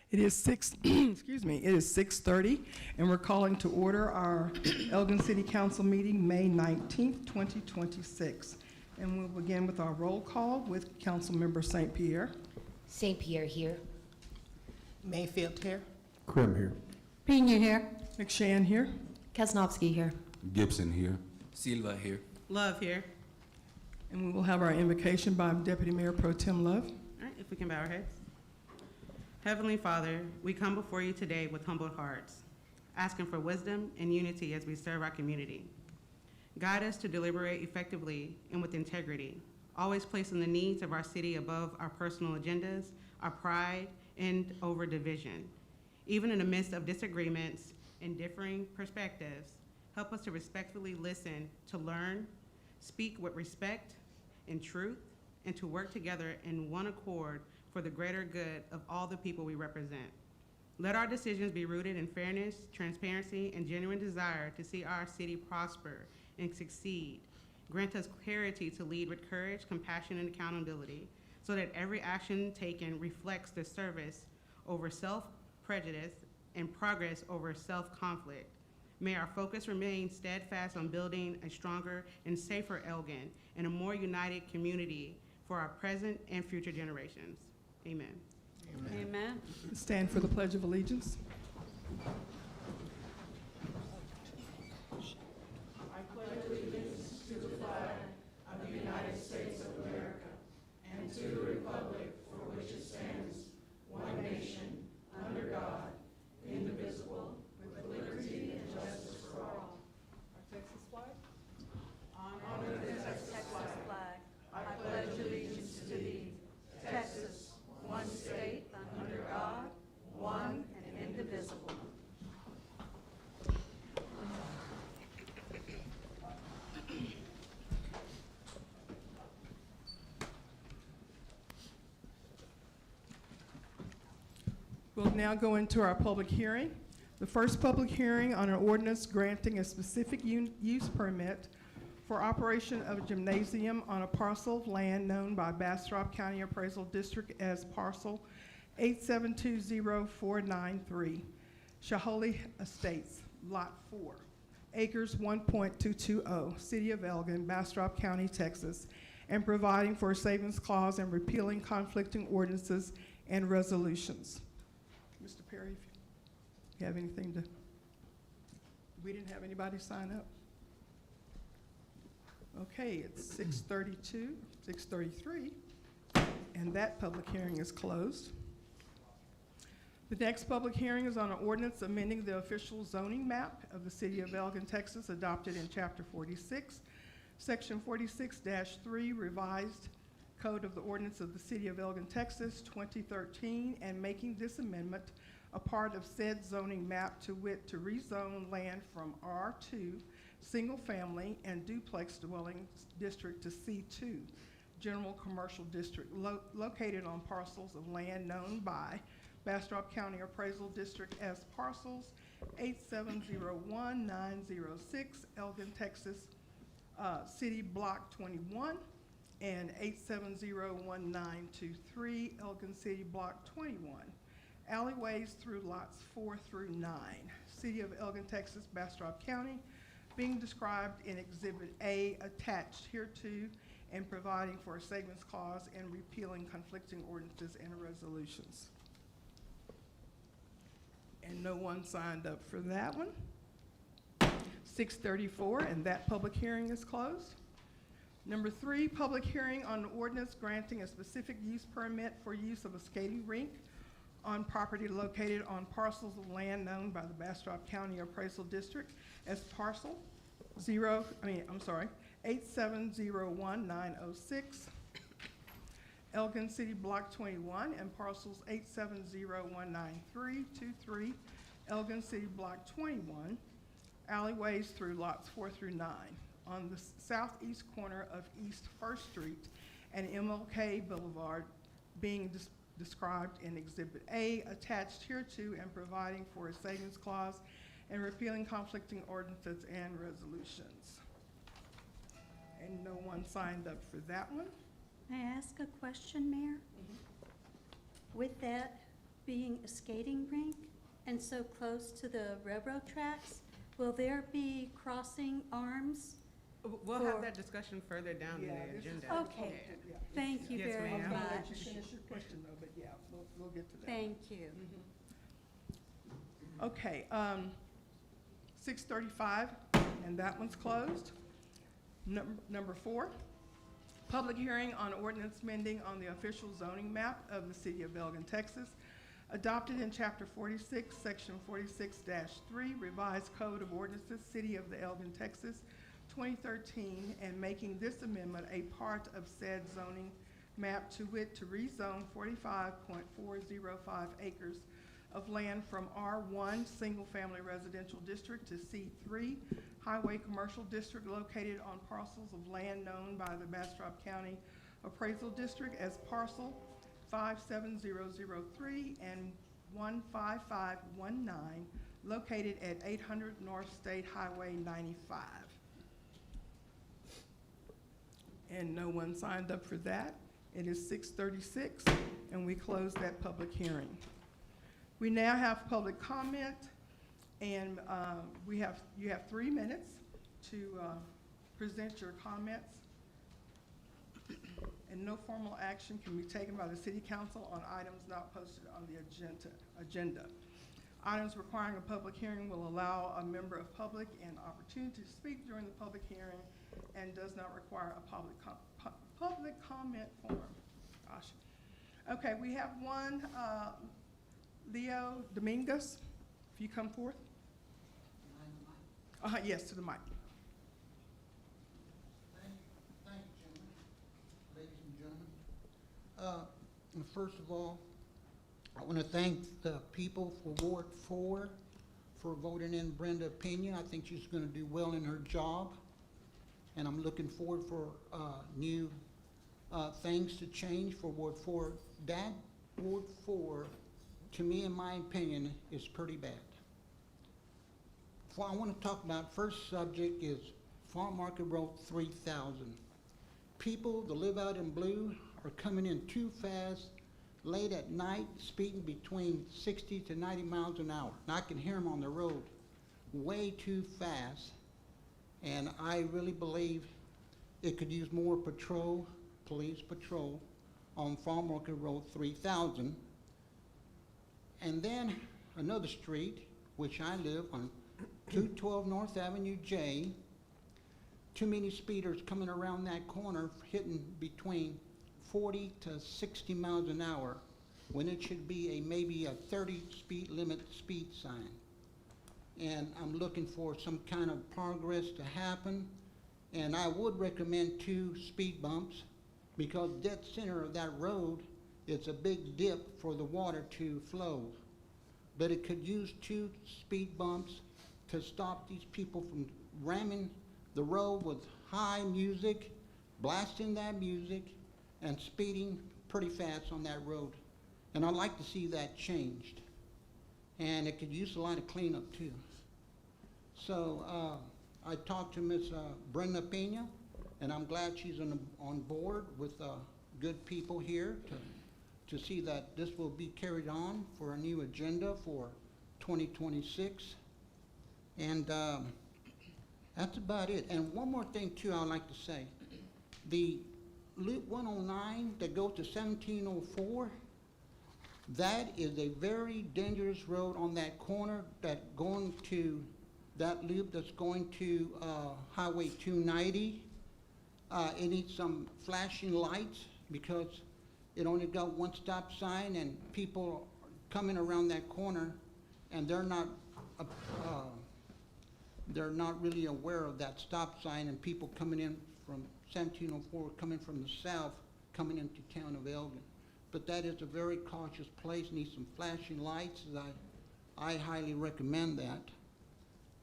It is excuse me, it is 6:30, and we're calling to order our Elgin City Council meeting, May 19th, 2026. And we'll begin with our roll call with Councilmember St. Pierre. St. Pierre here. Mayfield here. Krim here. Pena here. McShann here. Kasnovsky here. Gibson here. Silva here. Love here. And we will have our invocation by Deputy Mayor Pro Tem Love. All right, if we can bow our heads. Heavenly Father, we come before you today with humbled hearts, asking for wisdom and unity as we serve our community. Guide us to deliberate effectively and with integrity, always placing the needs of our city above our personal agendas, our pride, and over division. Even in the midst of disagreements and differing perspectives, help us to respectfully listen, to learn, speak with respect and truth, and to work together in one accord for the greater good of all the people we represent. Let our decisions be rooted in fairness, transparency, and genuine desire to see our city prosper and succeed. Grant us clarity to lead with courage, compassion, and accountability, so that every action taken reflects the service over self-prejudice and progress over self-conflict. May our focus remain steadfast on building a stronger and safer Elgin and a more united community for our present and future generations. Amen. Amen. Stand for the Pledge of Allegiance. Texas flag. I pledge allegiance to thee, Texas, one state under God, one and indivisible. We'll now go into our public hearing. The first public hearing on an ordinance granting a specific use permit for operation of a gymnasium on a parcel of land known by Bastrop County Appraisal District as parcel 8720493, Shaholi Estates, Lot 4, acres 1.220, City of Elgin, Bastrop County, Texas, and providing for a savings clause and repealing conflicting ordinances and resolutions. Mr. Perry, if you have anything to, we didn't have anybody sign up. Okay, it's 6:32, 6:33, and that public hearing is closed. The next public hearing is on an ordinance amending the official zoning map of the City of Elgin, Texas, adopted in Chapter 46, Section 46-3, revised Code of the Ordinance of the City of Elgin, Texas, 2013, and making this amendment a part of said zoning map, to wit, to rezone land from R2, single family and duplex dwelling district, to C2, general commercial district, located on parcels of land known by Bastrop County Appraisal District as parcels 8701906, Elgin, Texas, City Block 21, and 8701923, Elgin City Block 21. Alleyways through lots 4 through 9. City of Elgin, Texas, Bastrop County, being described in Exhibit A attached hereto, and providing for a savings clause and repealing conflicting ordinances and resolutions. And no one signed up for that one. 6:34, and that public hearing is closed. Number 3, public hearing on an ordinance granting a specific use permit for use of a skating rink on property located on parcels of land known by the Bastrop County Appraisal District as parcel 8701906, Elgin City Block 21, and parcels 8701923, Elgin City Block 21, alleyways through lots 4 through 9, on the southeast corner of East 1st Street and MLK Boulevard, being described in Exhibit A attached hereto, and providing for a savings clause and repealing conflicting ordinances and resolutions. And no one signed up for that one. May I ask a question, Mayor? With that, being a skating rink and so close to the railroad tracks, will there be crossing arms? We'll have For- that discussion further down in Yeah, the this is agenda. for Okay. public, yeah. Thank you Yes, very ma'am. I'm gonna let you much. finish your question though, but yeah, we'll get to that. Thank you. Okay, 6:35, and that one's closed. Number 4, public hearing on ordinance amending on the official zoning map of the city of Elgin, Texas, adopted in chapter 46, section 46-3, revised code of ordinances, city of the Elgin, Texas, 2013, and making this amendment a part of said zoning map to wit to rezone 45.405 acres of land from R1 Single Family Residential District to C3 Highway Commercial District located on parcels of land known by the Bastrop County Appraisal District as parcel 57003 and 15519 located at 800 North State Highway 95. And no one signed up for that. It is 6:36, and we close that public hearing. We now have public comment, and you have 3 minutes to present your comments. And no formal action can be taken by the city council on items not posted on the agenda. Items requiring a public hearing will allow a member of public an opportunity to speak during the public hearing and does not require a public comment form. Gosh. Okay, we have one, Leo Dominguez, if you come forth. Yes, to the mic. Thank you, gentlemen, ladies and gentlemen. And first of all, I want to thank the people for Ward 4 for voting in Brenda Pena. I think she's going to do well in her job, and I'm looking forward for new things to change for Ward 4. That Ward 4, to me, in my opinion, is pretty bad. What I want to talk about, first subject is Farm Market Road 3000. People that live out in Blue are coming in too fast late at night, speeding between 60 to 90 miles an hour. And I can hear them on the road way too fast. And I really believe it could use more patrol, police patrol, on Farm Market Road 3000. And then another street, which I live on, 212 North Avenue J. Too many speeders coming around that corner, hitting between 40 to 60 miles an hour, when it should be maybe a 30 speed limit speed sign. And I'm looking for some kind of progress to happen. And I would recommend 2 speed bumps, because dead center of that road, it's a big dip for the water to flow. But it could use 2 speed bumps to stop these people from ramming the road with high music, blasting that music, and speeding pretty fast on that road. And I'd like to see that changed. And it could use a lot of cleanup too. So I talked to Ms. Brenda Pena, and I'm glad she's on board with good people here to see that this will be carried on for a new agenda for 2026. And that's about it. And one more thing too I'd like to say. The Loop 109 that goes to 1704, that is a very dangerous road on that corner that going to that loop that's going to Highway 290. It needs some flashing lights because it only got one stop sign, and people coming around that corner, and they're not really aware of that stop sign, and people coming in from 1704, coming from the south, coming into town of Elgin. But that is a very cautious place, needs some flashing lights. I highly recommend that.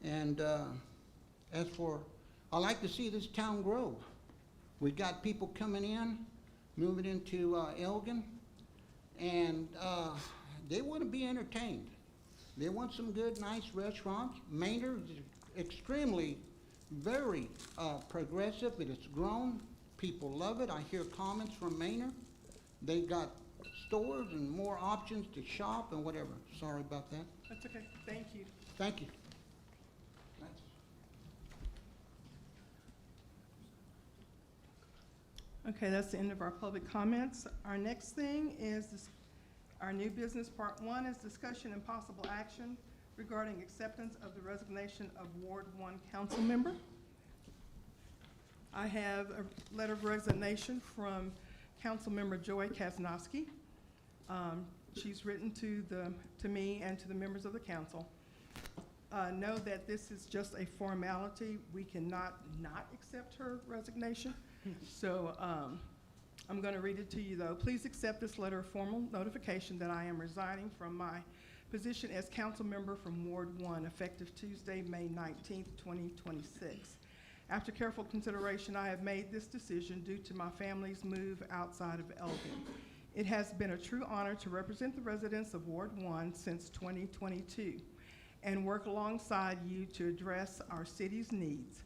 And as for, I like to see this town grow. We got people coming in, moving into Elgin, and they want to be entertained. They want some good, nice restaurants. Maynard is extremely, very progressive. It has grown. People love it. I hear comments from Maynard. They got stores and more options to shop and whatever. Sorry about that. That's okay, thank you. Thank you. Okay, that's the end of our public comments. Our next thing is our new business, part one, is discussion and possible action regarding acceptance of the resignation of Ward 1 council member. I have a letter of resignation from Councilmember Joy Kaznowski. She's written to me and to the members of the council. Know that this is just a formality. We cannot not accept her resignation. So I'm going to read it to you, though. Please accept this letter of formal notification that I am resigning from my position as council member from Ward 1, effective Tuesday, May 19th, 2026. After careful consideration, I have made this decision due to my family's move outside of Elgin. It has been a true honor to represent the residents of Ward 1 since 2022 and work alongside you to address our city's needs.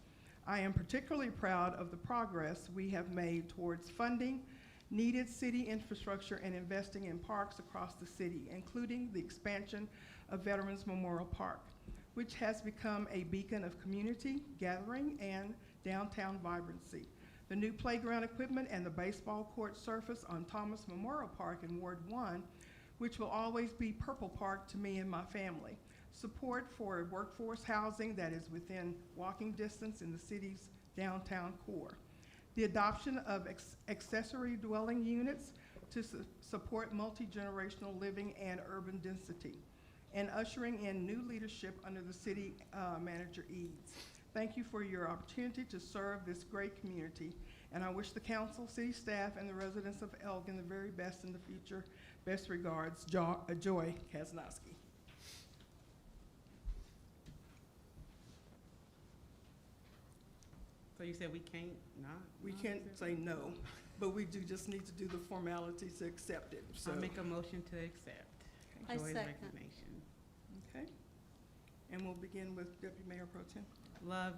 I am particularly proud of the progress we have made towards funding needed city infrastructure and investing in parks across the city, including the expansion of Veterans Memorial Park, which has become a beacon of community gathering and downtown vibrancy. The new playground equipment and the baseball court surface on Thomas Memorial Park in Ward 1, which will always be Purple Park to me and my family. Support for workforce housing that is within walking distance in the city's downtown core. The adoption of accessory dwelling units to support multi-generational living and urban density, and ushering in new leadership under the city manager Eads. Thank you for your opportunity to serve this great community, and I wish the council, city staff, and the residents of Elgin the very best in the future. Best regards, Joy Kaznowski. So you said we can't not? We can't say no, but we do just need to do the formalities to accept it, so. I'll make a motion to accept I Joy's second. resignation. Okay, and we'll begin with Deputy Mayor Pro Tem. Love,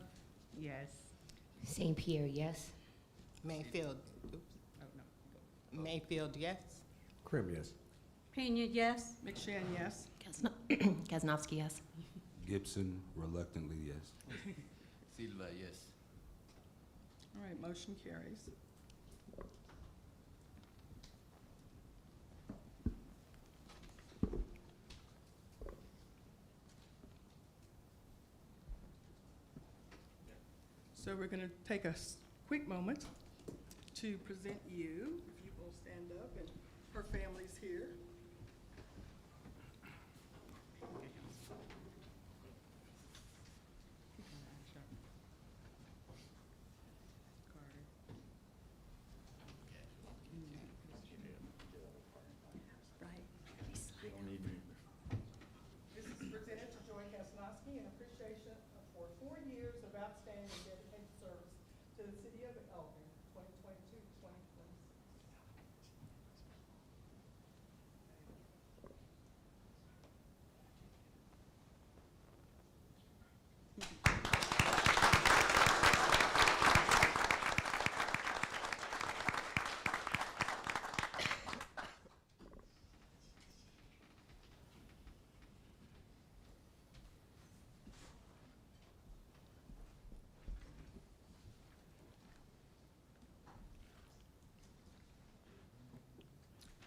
yes. St. Pierre, yes. Mayfield, Oh, no. Mayfield, yes. Krim, yes. Pena, yes. McShane, yes. Kaznowski, yes. Gibson, reluctantly, yes. Silva, yes. All right, motion carries. So we're going to take a quick moment to present you, if you will stand up, and her family's here. Right. This is presented to Joy Kaznowski in appreciation for 4 years of outstanding and dedicated service to the city of Elgin, 2022 to 2026.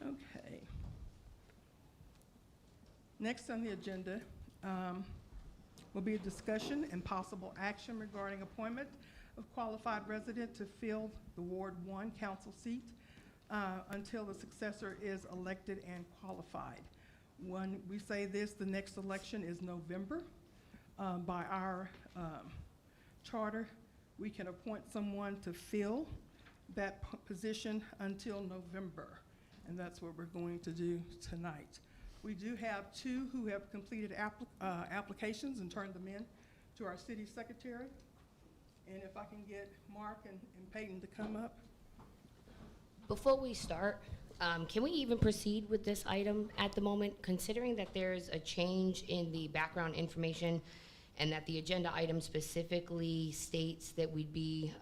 Okay. Next on the agenda will be a discussion and possible action regarding appointment of qualified resident to fill the Ward 1 council seat until the successor is elected and qualified. When we say this, the next election is November. By our charter, we can appoint someone to fill that position until November. And that's what we're going to do tonight. We do have 2 who have completed applications and turned them in to our city secretary. And if I can get Mark and Peyton to come up. Before we start, can we even proceed with this item at the moment, considering that there's a change in the background information and that the agenda item specifically states that we'd be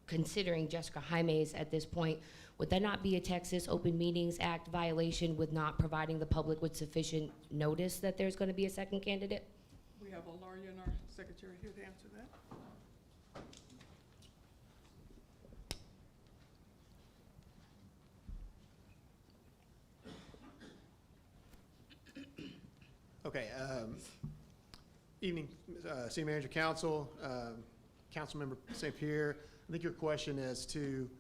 considering Jessica Jaimes at this point? would that not be a Texas Open Meetings Act violation with not providing the public with sufficient notice that there's going to be a second candidate? We have a lawyer and our secretary here to answer that. Okay, evening, City Manager, Council, Councilmember St. Pierre. I think your question as to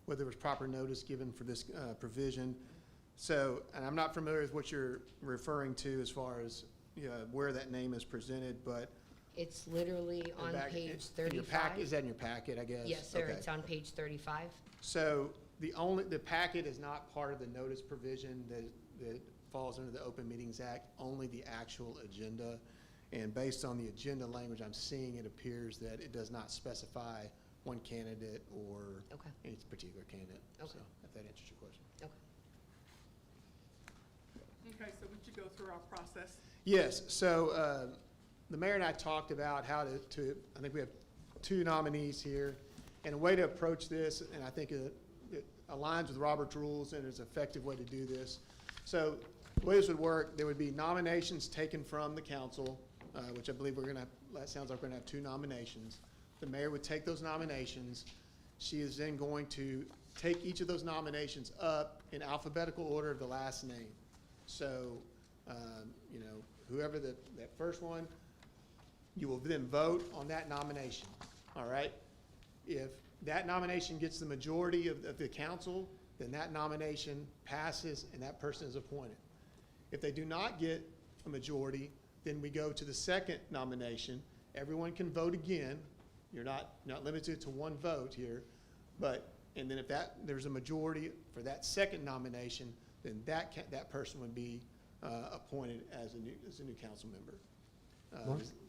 whether there was proper notice given for this provision. So, and I'm not familiar with what you're referring to as far as where that name is presented, but It's literally on back- page in your 35. is that in your packet, I guess? Yes, sir, Okay. it's on page 35. So the packet is not part of the notice provision that falls under the Open Meetings Act, only the actual agenda. And based on the agenda language I'm seeing, it appears that it does not specify one candidate or Okay. any particular candidate. Okay. So if that answers your question. Okay. Okay, so would you go through our process? Yes, so the mayor and I talked about how to I think we have two nominees here. And a way to approach this, and I think it aligns with Robert's rules and is an effective way to do this. So the way this would work, there would be nominations taken from the council, which I believe that sounds like we're gonna have two nominations. The mayor would take those nominations. She is then going to take each of those nominations up in alphabetical order of the last name. So, whoever that first one, you will then vote on that nomination, all right? If that nomination gets the majority of the council, then that nomination passes and that person is appointed. If they do not get a majority, then we go to the second nomination. Everyone can vote again. You're not limited to one vote here, and then if there's a majority for that second nomination, then that person would be appointed as a new council member.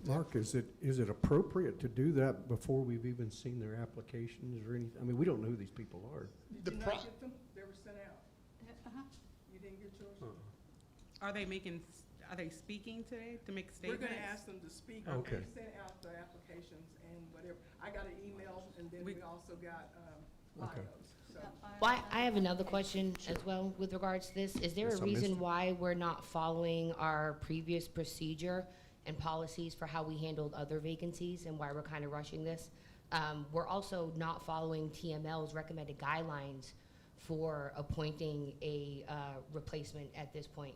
Mark, is it appropriate to do that before we've even seen their applications or anything? I mean, we don't know who these people are. Did you not get them? They were sent out. You didn't get yours? Are they speaking today to make We're statements? gonna ask them to speak. Okay. We sent out the applications and whatever. I got an email and then we also got, Okay. bios, so. Well, I have another question as well with regards to this. Is there Yes, a I missed reason it. why we're not following our previous procedure and policies for how we handled other vacancies and why we're kind of rushing this? We're also not following TML's recommended guidelines for appointing a replacement at this point.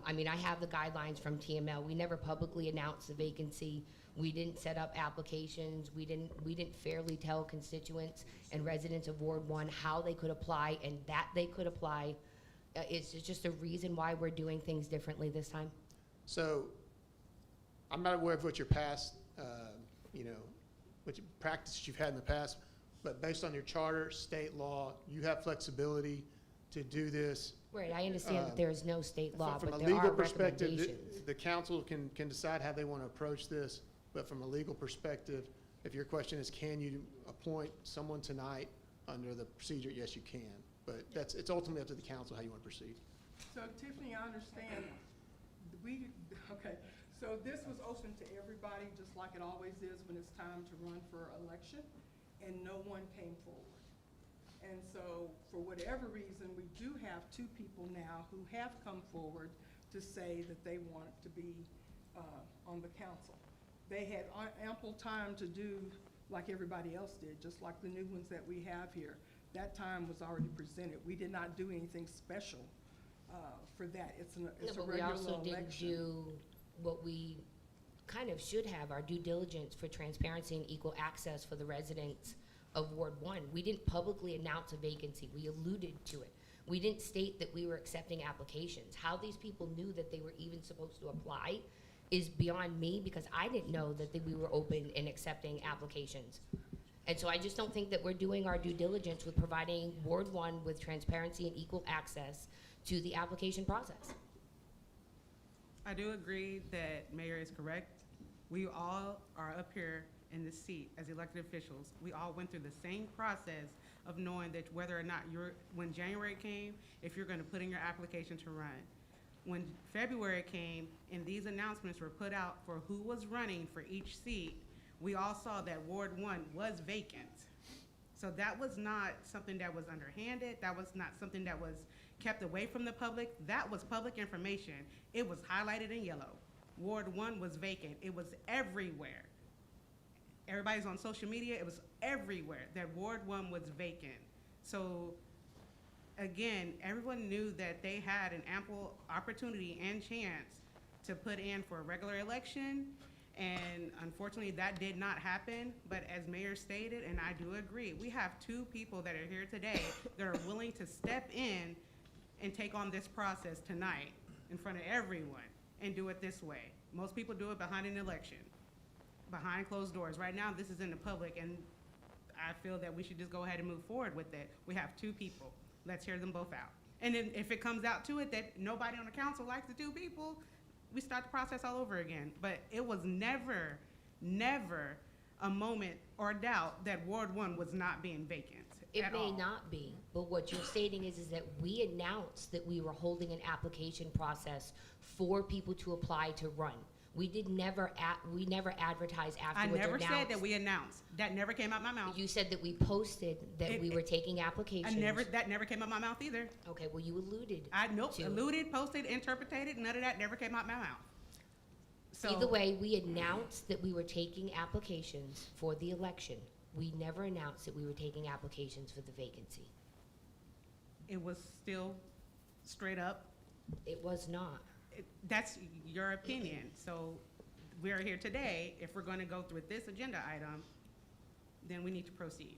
I mean, I have the guidelines from TML. We never publicly announced the vacancy. We didn't set up applications. We didn't fairly tell constituents and residents of Ward 1 how they could apply and that they could apply. It's just a reason why we're doing things differently this time. So I'm not aware of what your past, what practices you've had in the past, but based on your charter, state law, you have flexibility to do this. Right, I understand that there is no state law, From but a there legal are perspective, recommendations. the council can decide how they want to approach this, but from a legal perspective, if your question is, can you appoint someone tonight under the procedure, yes, you can. But it's ultimately up to the council how you want to proceed. So Tiffany, I understand, okay, so this was open to everybody, just like it always is when it's time to run for election, and no one came forward. And so, for whatever reason, we do have two people now who have come forward to say that they want to be on the council. They had ample time to do like everybody else did, just like the new ones that we have here. That time was already presented. We did not do anything special for that. It's a No, but we regular also didn't election. do what we kind of should have, our due diligence for transparency and equal access for the residents of Ward 1. We didn't publicly announce a vacancy. We alluded to it. We didn't state that we were accepting applications. How these people knew that they were even supposed to apply is beyond me, because I didn't know that we were open and accepting applications. And so I just don't think that we're doing our due diligence with providing Ward 1 with transparency and equal access to the application process. I do agree that Mayor is correct. We all are up here in this seat as elected officials. We all went through the same process of knowing that whether or not when January came, if you're gonna put in your application to run. When February came and these announcements were put out for who was running for each seat, we all saw that Ward 1 was vacant. So that was not something that was underhanded. That was not something that was kept away from the public. That was public information. It was highlighted in yellow. Ward 1 was vacant. It was everywhere. Everybody's on social media. It was everywhere that Ward 1 was vacant. So again, everyone knew that they had an ample opportunity and chance to put in for a regular election. And unfortunately, that did not happen. But as Mayor stated, and I do agree, we have 2 people that are here today that are willing to step in and take on this process tonight in front of everyone and do it this way. Most people do it behind an election, behind closed doors. Right now, this is in the public, and I feel that we should just go ahead and move forward with it. We have 2 people. Let's hear them both out. And then if it comes out to it that nobody on the council likes the 2 people, we start the process all over again. But it was never, never a moment or doubt that Ward 1 was not being vacant It at may all. not be, but what you're stating is that we announced that we were holding an application process for people to apply to run. We never advertised I afterwards or never announced. said that we announced. That never came out my mouth. You said that we posted that we were taking applications. That never came out my mouth either. Okay, well, you alluded. Nope, to it. alluded, posted, interpreted, none of that never came out my mouth. So Either way, we announced that we were taking applications for the election. We never announced that we were taking applications for the vacancy. it was still straight up. It was not. That's your opinion. So we're here today. If we're going to go through this agenda item, then we need to proceed.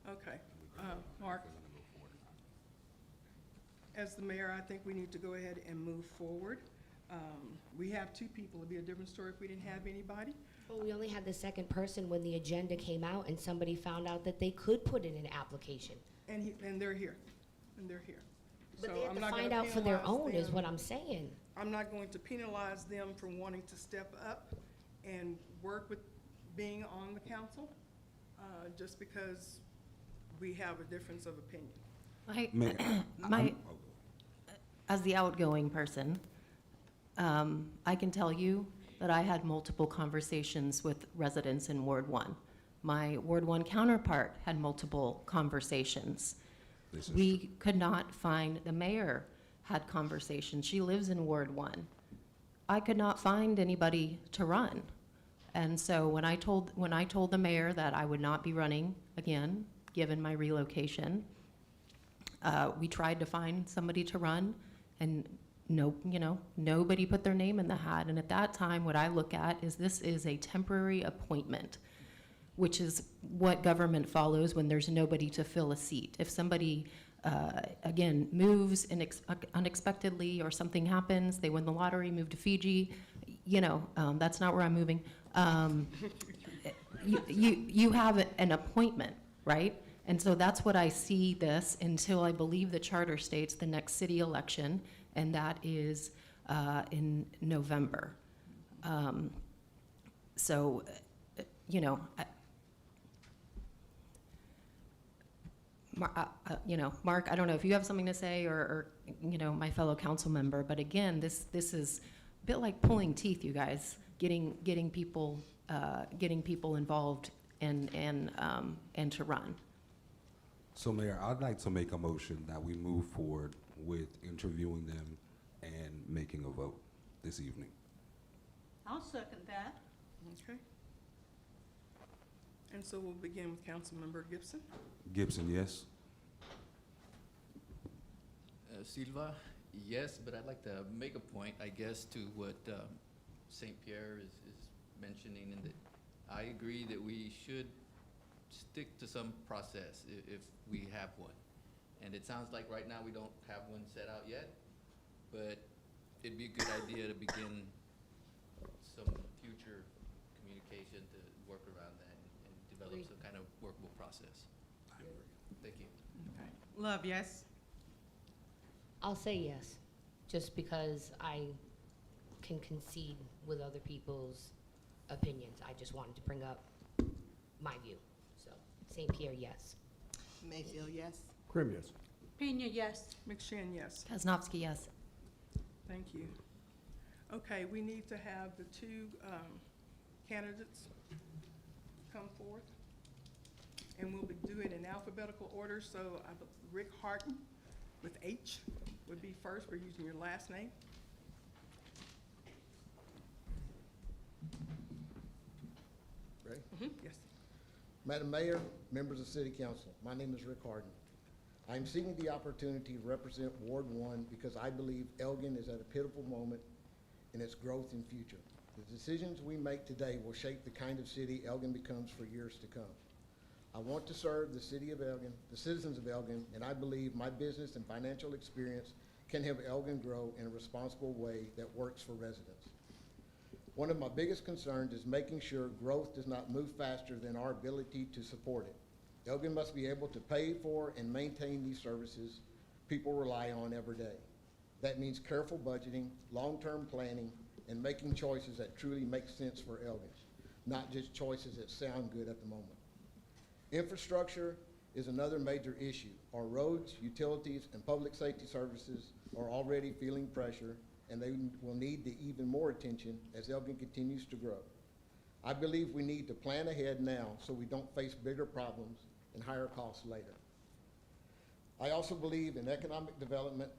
Okay. Mark? As the mayor, I think we need to go ahead and move forward. We have 2 people. It'd be a different story if we didn't have anybody. Well, we only had the second person when the agenda came out and somebody found out that they could put in an application. And they're here, and they're here. But So they have I'm to not gonna find out for their penalize own is them. what I'm saying. I'm not going to penalize them for wanting to step up and work with being on the council, just because we have a difference of opinion. My, as the outgoing person, I can tell you that I had multiple conversations with residents in Ward 1. My Ward 1 counterpart had multiple conversations. We could not find, the mayor had conversations. She lives in Ward 1. I could not find anybody to run. And so when I told the mayor that I would not be running again, given my relocation, we tried to find somebody to run, and nobody put their name in the hat. And at that time, what I look at is this is a temporary appointment, which is what government follows when there's nobody to fill a seat. If somebody, again, moves unexpectedly or something happens, they win the lottery, move to Fiji, that's not where I'm moving. You have an appointment, right? And so that's what I see this until I believe the charter states the next city election, and that is in November. Mark, I don't know if you have something to say, or my fellow council member, but again, this is a bit like pulling teeth, you guys, getting people involved and to run. So Mayor, I'd like to make a motion that we move forward with interviewing them and making a vote this evening. I'll second that. Okay. And so we'll begin with Councilmember Gibson. Gibson, yes? Silva, yes, but I'd like to make a point, I guess, to what St. Pierre is mentioning, and that I agree that we should stick to some process if we have one. And it sounds like right now we don't have one set out yet, but it'd be a good idea to begin some future communication to work around that and develop Agreed. some kind of workable process. Thank you. Love, yes? I'll say yes, just because I can concede with other people's opinions. I just wanted to bring up my view. So, St. Pierre, yes. Mayfield, yes. Krim, yes. Pena, yes. McShane, yes. Kaznowski, yes. Thank you. Okay, we need to have the 2 candidates come forth. And we'll be doing it in alphabetical order, so Rick Harton with H would be first. We're using your last name. Ready? Yes. Madam Mayor, members of City Council, my name is Rick Harden. I am seeking the opportunity to represent Ward 1 because I believe Elgin is at a pivotal moment in its growth and future. The decisions we make today will shape the kind of city Elgin becomes for years to come. I want to serve the city of Elgin, the citizens of Elgin, and I believe my business and financial experience can help Elgin grow in a responsible way that works for residents. One of my biggest concerns is making sure growth does not move faster than our ability to support it. Elgin must be able to pay for and maintain these services people rely on every day. That means careful budgeting, long-term planning, and making choices that truly make sense for Elgin, not just choices that sound good at the moment. Infrastructure is another major issue. Our roads, utilities, and public safety services are already feeling pressure, and they will need even more attention as Elgin continues to grow. I believe we need to plan ahead now so we don't face bigger problems and higher costs later. I also believe in economic development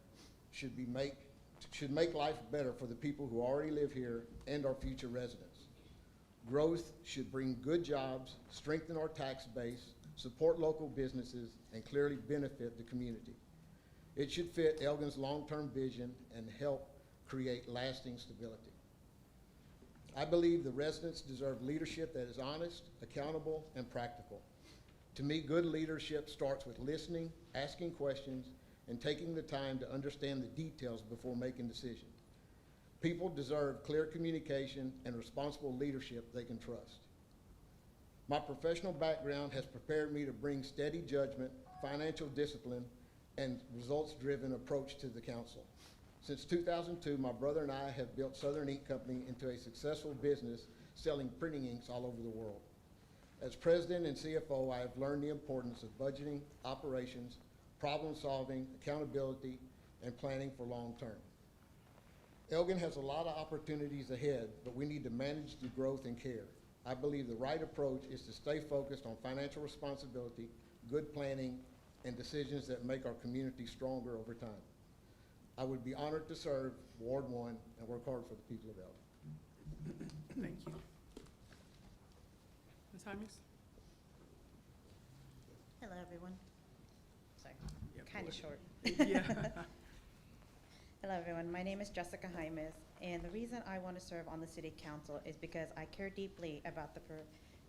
should make life better for the people who already live here and our future residents. Growth should bring good jobs, strengthen our tax base, support local businesses, and clearly benefit the community. It should fit Elgin's long-term vision and help create lasting stability. I believe the residents deserve leadership that is honest, accountable, and practical. To me, good leadership starts with listening, asking questions, and taking the time to understand the details before making decisions. People deserve clear communication and responsible leadership they can trust. My professional background has prepared me to bring steady judgment, financial discipline, and results-driven approach to the council. Since 2002, my brother and I have built Southern Ink Company into a successful business selling printing inks all over the world. As president and CFO, I have learned the importance of budgeting, operations, problem solving, accountability, and planning for long term. Elgin has a lot of opportunities ahead, but we need to manage the growth and care. I believe the right approach is to stay focused on financial responsibility, good planning, and decisions that make our community stronger over time. I would be honored to serve Ward 1 and work hard for the people of Elgin. Thank you. Ms. Hymes? Hello, everyone. Sorry, Yeah, kind go of short. ahead. Yeah. Hello, everyone. My name is Jessica Hymes, and the reason I want to serve on the City Council is because I care deeply about the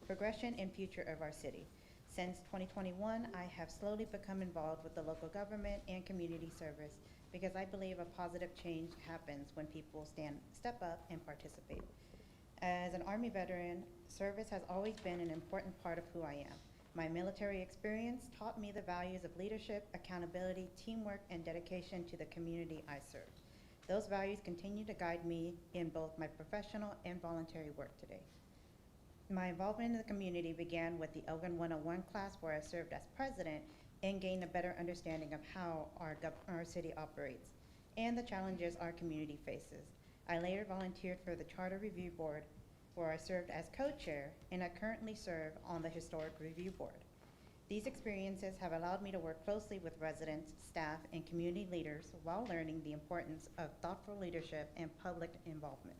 progression and future of our city. Since 2021, I have slowly become involved with the local government and community service because I believe a positive change happens when people step up and participate. As an Army veteran, service has always been an important part of who I am. My military experience taught me the values of leadership, accountability, teamwork, and dedication to the community I serve. Those values continue to guide me in both my professional and voluntary work today. My involvement in the community began with the Elgin 101 class, where I served as president and gained a better understanding of how our city operates and the challenges our community faces. I later volunteered for the Charter Review Board, where I served as co-chair, and I currently serve on the Historic Review Board. These experiences have allowed me to work closely with residents, staff, and community leaders while learning the importance of thoughtful leadership and public involvement.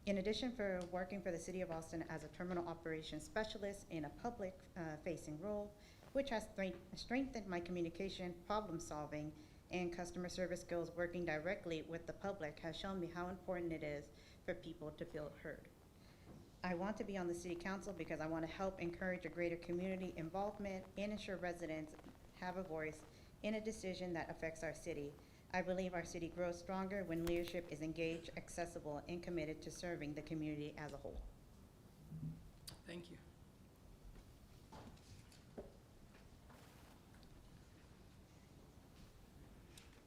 In addition for working for the City of Austin as a terminal operations specialist in a public-facing role, which has strengthened my communication, problem solving, and customer service skills, working directly with the public has shown me how important it is for people to feel heard. I want to be on the City Council because I want to help encourage a greater community involvement and ensure residents have a voice in a decision that affects our city. I believe our city grows stronger when leadership is engaged, accessible, and committed to serving the community as a whole. Thank you.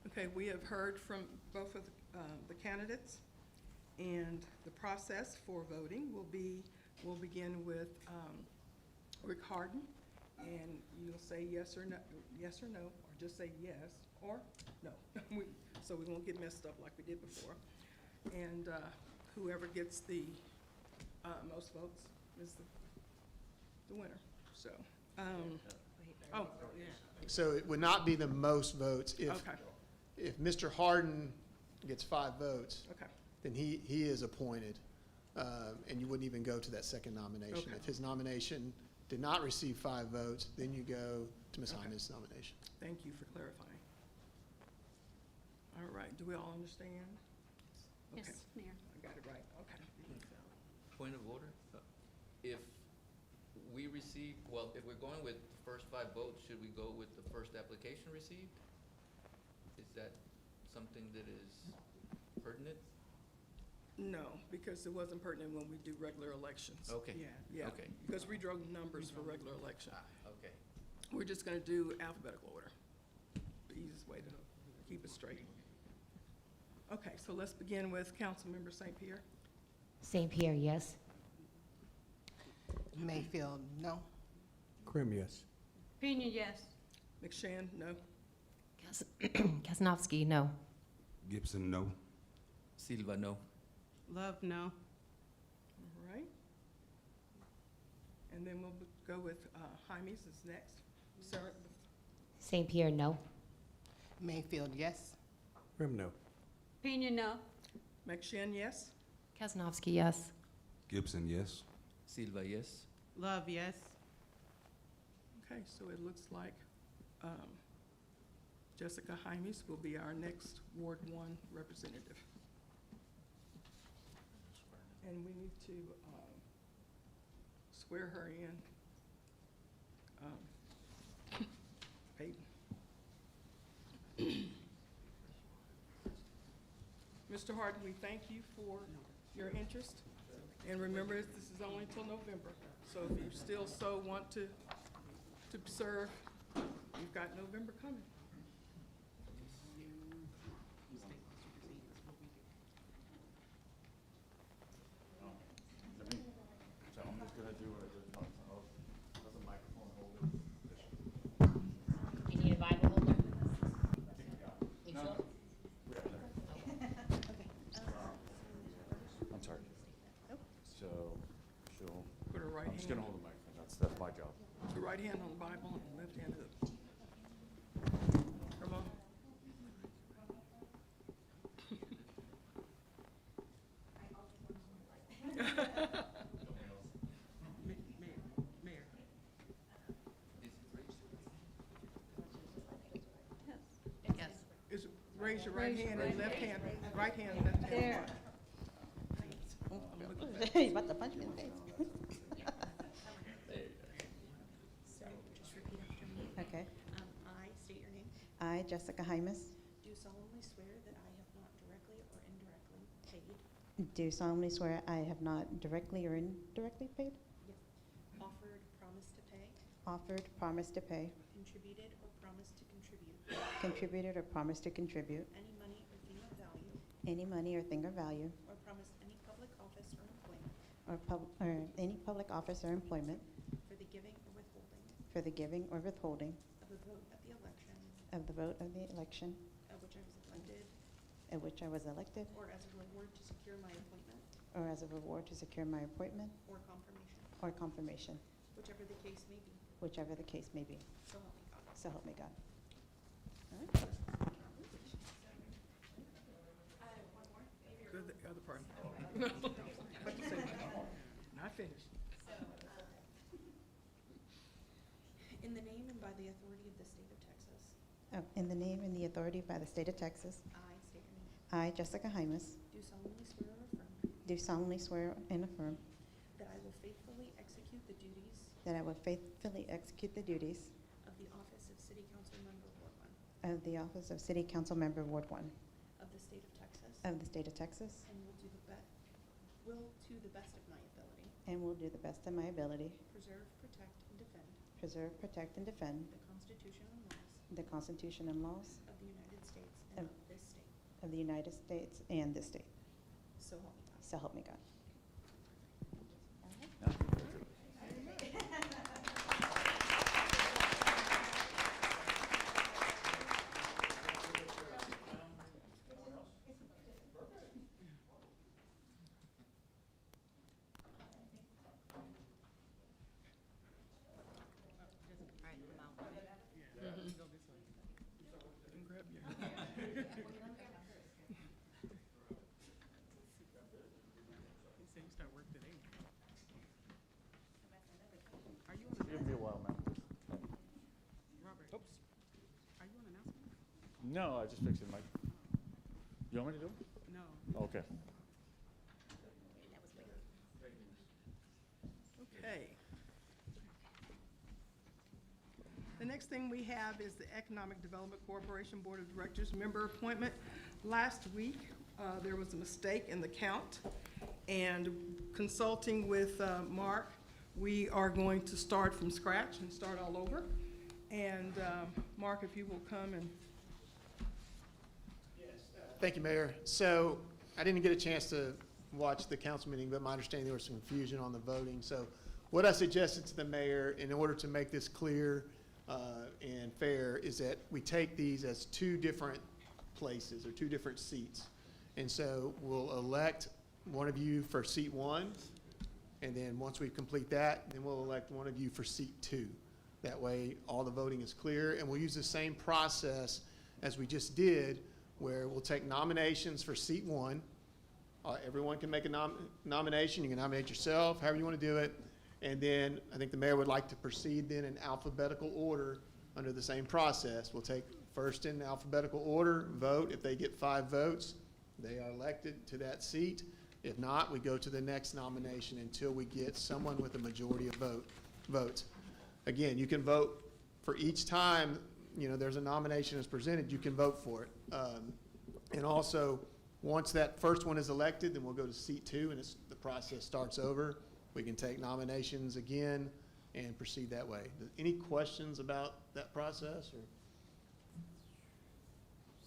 Okay, we have heard from both of the candidates, and the process for voting will begin with Rick Harden, and you'll say yes or no, or just say yes or no. So we won't get messed up like we did before. And whoever gets the most votes is the winner, so. Oh, So it would not be the most votes if, okay, if Mr. Harden gets 5 votes, okay, then he is appointed, and you wouldn't even go to that second nomination. Okay. If his nomination did not receive 5 votes, then you go to Ms. Okay. Hyman's nomination. thank you for clarifying. All right, do we all understand? Okay, Mayor. I got it right, okay. Point of order. If we receive, well, if we're going with the first 5 votes, should we go with the first application received? Is that something that is pertinent? No, because it wasn't pertinent when we do regular elections. Okay. Yeah, Okay. because we drew numbers for regular election. Okay. We're just gonna do alphabetical order. The easiest way to keep it straight. Okay, so let's begin with Councilmember St. Pierre. St. Pierre, yes. Mayfield, no. Krim, yes. Pena, yes. McShane, no. Kaznowski, no. Gibson, no. Silva, no. Love, no. All right. And then we'll go with Jaime's is next. Sarah, St. Pierre, no. Mayfield, yes. Krim, no. Pena, no. McShane, yes. Kaznowski, yes. Gibson, yes. Silva, yes. Love, yes. Okay, so it looks like Jessica Jaimes will be our next Ward 1 representative. And we need to swear her in. Peyton. Mr. Harden, we thank you for your interest. And remember, this is only till November. So if you still so want to serve, you've got November coming. So I'm just gonna do what I did. Does a microphone holder? You need a Bible holder? You No, sure? no. I'm sorry. So she'll, Put her right I'm just gonna hand, hold the microphone. That's my job. the right hand on the Bible and left hand up. Come on. Yes. Is, raise your right hand and left hand, right hand, left hand. There. You about to punch me in the face. So, just repeat after me. Okay. I state your name. I, Jessica Jaimes, Do solemnly swear that I have not directly or indirectly paid, do solemnly swear I have not directly or indirectly paid, offered, promised to pay, offered, promised to pay, contributed, or promised to contribute contributed, or promised to contribute any money or thing of value, any money or thing of value, or promised any public office or employment or any public office or employment for the giving or withholding for the giving or withholding of a vote at the election of the vote of the election at which I was elected, at which I was elected, or as a reward to secure my appointment or as a reward to secure my appointment or confirmation, or confirmation, whichever the case may be. whichever the case may be. So help me God. So help me God. Good, the other part. What you say? Not finished. In the name and by the authority of the state of Texas, In the name and the authority by the state of Texas, I state your name. I, Jessica Jaimes, Do solemnly swear or affirm do solemnly swear and affirm that I will faithfully execute the duties that I will faithfully execute the duties of the office of City Council Member Ward 1 of the office of City Council Member Ward 1 of the state of Texas, of the state of Texas, and will to the best of my ability and will do the best of my ability preserve, protect, and defend preserve, protect, and defend the Constitution and laws the Constitution and laws of the United States and Of- of this state. of the United States and this state. So help me God. So help me God. No, I just fixed it, Mike. You want me to do it? No. Okay. Okay. The next thing we have is the Economic Development Corporation Board of Directors member appointment. Last week, there was a mistake in the count, and consulting with Mark, we are going to start from scratch and start all over. And Mark, if you will come and. Thank you, Mayor. So I didn't get a chance to watch the council meeting, but my understanding there was some confusion on the voting. So what I suggested to the mayor, in order to make this clear and fair, is that we take these as two different places or two different seats. And so we'll elect one of you for seat 1, and then once we complete that, then we'll elect one of you for seat 2. That way, all the voting is clear, and we'll use the same process as we just did, where we'll take nominations for seat 1. Everyone can make a nomination. You can nominate yourself, however you want to do it. And then I think the mayor would like to proceed then in alphabetical order under the same process. We'll take first in alphabetical order, vote. If they get 5 votes, they are elected to that seat. If not, we go to the next nomination until we get someone with a majority of votes. Again, you can vote for each time, you know, there's a nomination that's presented, you can vote for it. And also, once that first one is elected, then we'll go to seat 2, and the process starts over. We can take nominations again and proceed that way. Any questions about that process? Or?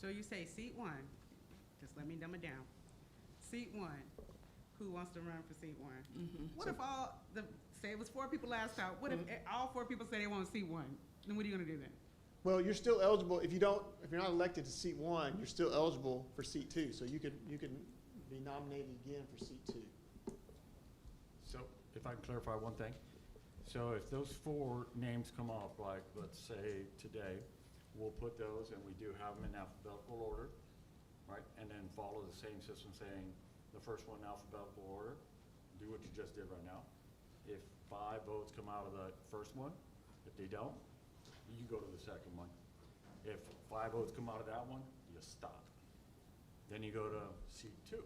So you say seat 1, just let me dumb it down. Seat 1, who wants to run for seat 1? What if say it was 4 people last time, what if all 4 people say they want seat 1? Then what are you gonna do then? Well, you're still eligible, if you're not elected to seat 1, you're still eligible for seat 2. So you can be nominated again for seat 2. So if I can clarify one thing. So if those 4 names come off, like, let's say today, we'll put those, and we do have them in alphabetical order, right? And then follow the same system, saying the first one in alphabetical order, do what you just did right now. If 5 votes come out of the first one, if they don't, you go to the second one. If 5 votes come out of that one, you stop. Then you go to seat 2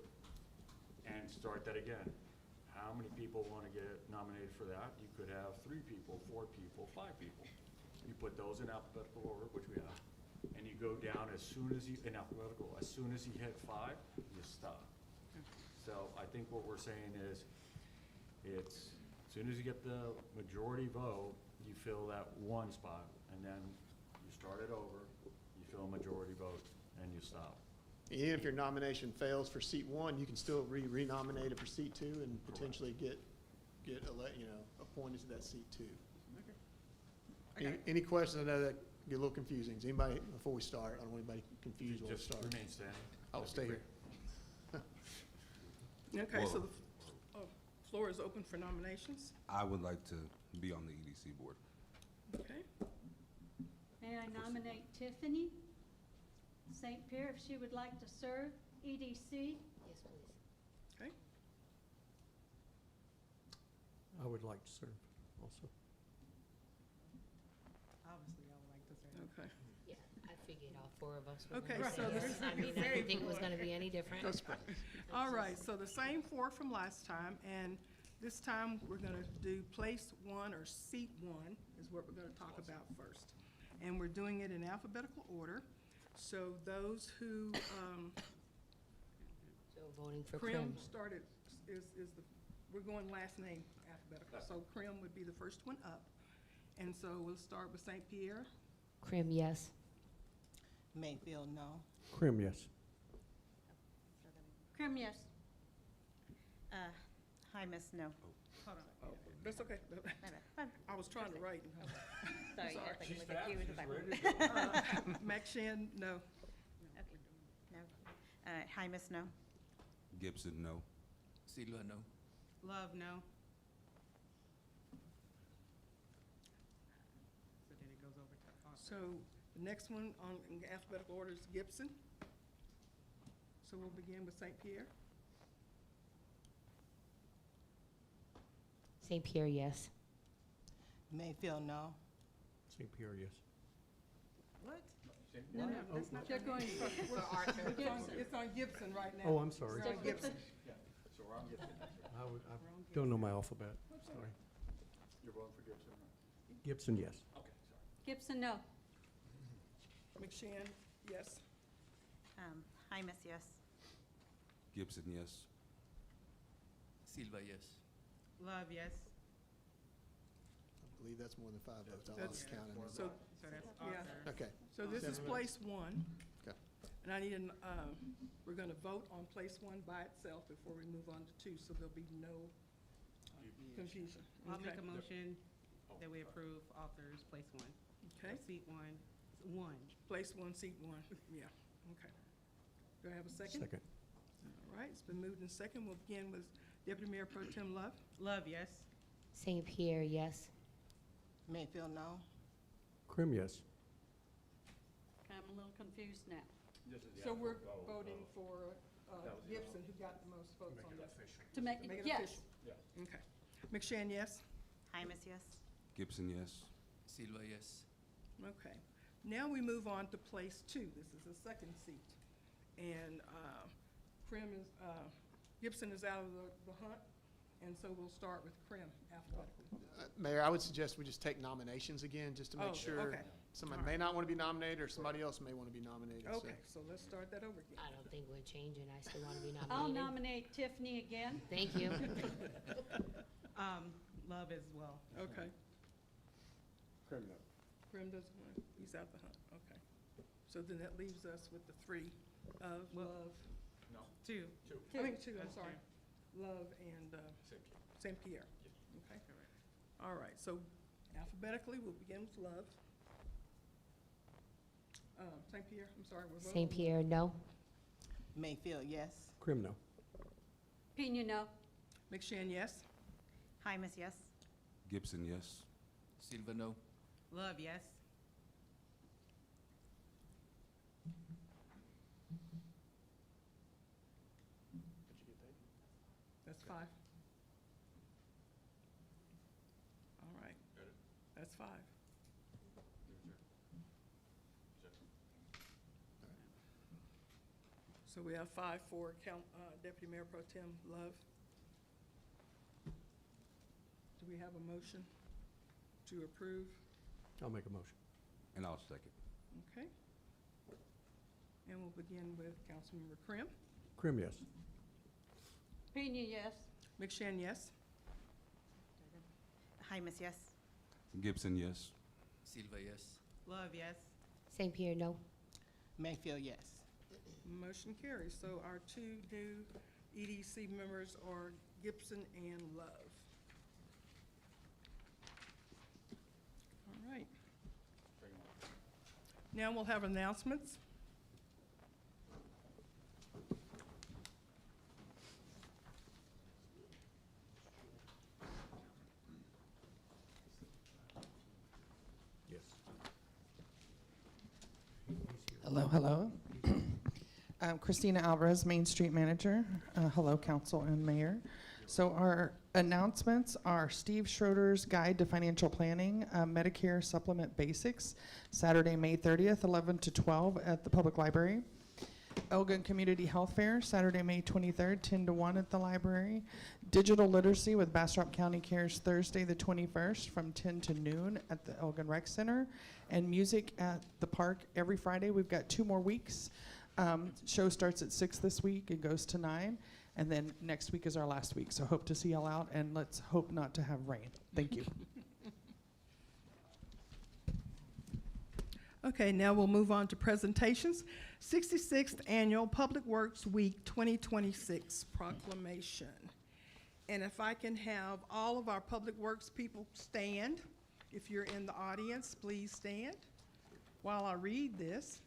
and start that again. How many people want to get nominated for that? You could have 3 people, 4 people, 5 people. You put those in alphabetical order, which we have, and you go down as soon as you hit 5, you stop. So I think what we're saying is, it's as soon as you get the majority vote, you fill that 1 spot, and then you start it over, you fill a majority vote, and you stop. Even if your nomination fails for seat 1, you can still re-nominate it for seat 2 and potentially get appointed to that seat 2. Okay. Any questions? I know that get a little confusing. Is anybody, before we start, I don't want anybody confused when we Just start. remain standing. I'll stay here. Okay, so Well- the floor is open for nominations. I would like to be on the EDC board. Okay. May I nominate Tiffany St. Pierre if she would like to serve EDC? Yes, please. Okay. I would like to serve also. Obviously, I would like to say. Okay. Yeah, I figured all 4 of us were Okay, gonna so say yes. this- I mean, I didn't think it was gonna be any different. All right, so the same 4 from last time, and this time we're gonna do place 1 or seat 1 is what we're gonna talk about first. And we're doing it in alphabetical order. So those who, So voting for Krim Krim. started, we're going last name alphabetical. So Krim would be the first one up. And so we'll start with St. Pierre. Krim, yes. Mayfield, no. Krim, yes. Krim, yes. Hymus, no. Hold on. Oh, that's okay. My bad. I was trying to write. Sorry, Sorry. I have to She's look at you fast, because she's I'm. ready to Macshan, no. Okay, no. Hymus, no. Gibson, no. Silva, no. Love, no. So then it goes over to Arthur. So the next one on in alphabetical order is Gibson. So we'll begin with St. Pierre. St. Pierre, yes. Mayfield, no. St. Pierre, yes. What? No, no, that's not. They're going for, it's on Gibson right now. Oh, I'm sorry. It's on Gibson. Yeah, so we're on Gibson, that's right. I don't know my alphabet, sorry. You're voting for Gibson, right? Gibson, yes. Okay, sorry. Gibson, no. McShane, yes. Jaimes, yes. Gibson, yes. Silva, yes. Love, yes. I believe that's more than 5 votes. I That's- lost count. on this. So, So that's Yeah. Arthur. Okay. so this is 7 place one. Okay. And I need we're gonna vote on place one by itself before we move on to two, so there'll be no confusion. I'll make Okay. a motion that we approve authors place one. Okay, Seat one. place one, seat one, yeah, okay. Do I have a second? Second. All right, it's been moved and second. We'll begin with Deputy Mayor Pro Tem Love. Love, yes. St. Pierre, yes. Mayfield, no. Krim, yes. I'm a little confused now. This is the So we're actual vote, voting for That was the Gibson, who got the most votes Make on it this. official. To make, Make it yes. official. Yeah. Okay. McShane, yes? Jaimes, yes. Gibson, yes. Silva, yes. Okay. Now we move on to place two. This is the second seat. And Gibson is out of the hunt, and so we'll start with Krim alphabetically. Mayor, I would suggest we just take nominations again, just to Oh, make sure okay. somebody All may right. not want to be nominated, or somebody else may want to be nominated. so. Okay, so let's start that over again. I don't think we're changing. I still want to be nominated. I'll nominate Tiffany again. Thank you. Love as well. Okay. Krim, no. Krim doesn't want, he's out the hunt, okay. So then that leaves us with the three of Well- Love, No, Two. I mean, two, I'm That's sorry. Love and same here. St. Pierre. Okay. All right, so alphabetically, we'll begin with Love. St. Pierre, I'm sorry, we're voting. St. Pierre, no. Mayfield, yes. Krim, no. Pena, no. McShane, yes? Jaimes, yes. Gibson, yes. Silva, no. Love, yes. Did you get that? That's 5. All right, Got it? that's 5. So we have 5 for Deputy Mayor Pro Tem Love. Do we have a motion to approve? I'll make a motion. And I'll second. Okay. And we'll begin with Councilmember Krim. Krim, yes. Pena, yes. McShane, yes? Jaimes, yes. Gibson, yes. Silva, yes. Love, yes. St. Pierre, no. Mayfield, yes. Motion carries. So our two new EDC members are Gibson and Love. All right. Now we'll have announcements. Yes. Hello, hello. I'm Christina Alvarez, Main Street Manager. Hello, Council and Mayor. So our announcements are Steve Schroeder's Guide to Financial Planning, Medicare Supplement Basics, Saturday, May 30th, 11 to 12 at the Public Library. Elgin Community Health Fair, Saturday, May 23rd, 10 to 1 at the library. Digital Literacy with Bastrop County Cares, Thursday, the 21st, from 10 to noon at the Elgin Rec Center. And music at the park every Friday. We've got 2 more weeks. Show starts at 6 this week and goes to 9. And then next week is our last week. So hope to see y'all out, and let's hope not to have rain. Thank you. Okay, now we'll move on to presentations. 66th Annual Public Works Week 2026 Proclamation. And if I can have all of our Public Works people stand. If you're in the audience, please stand while I read this.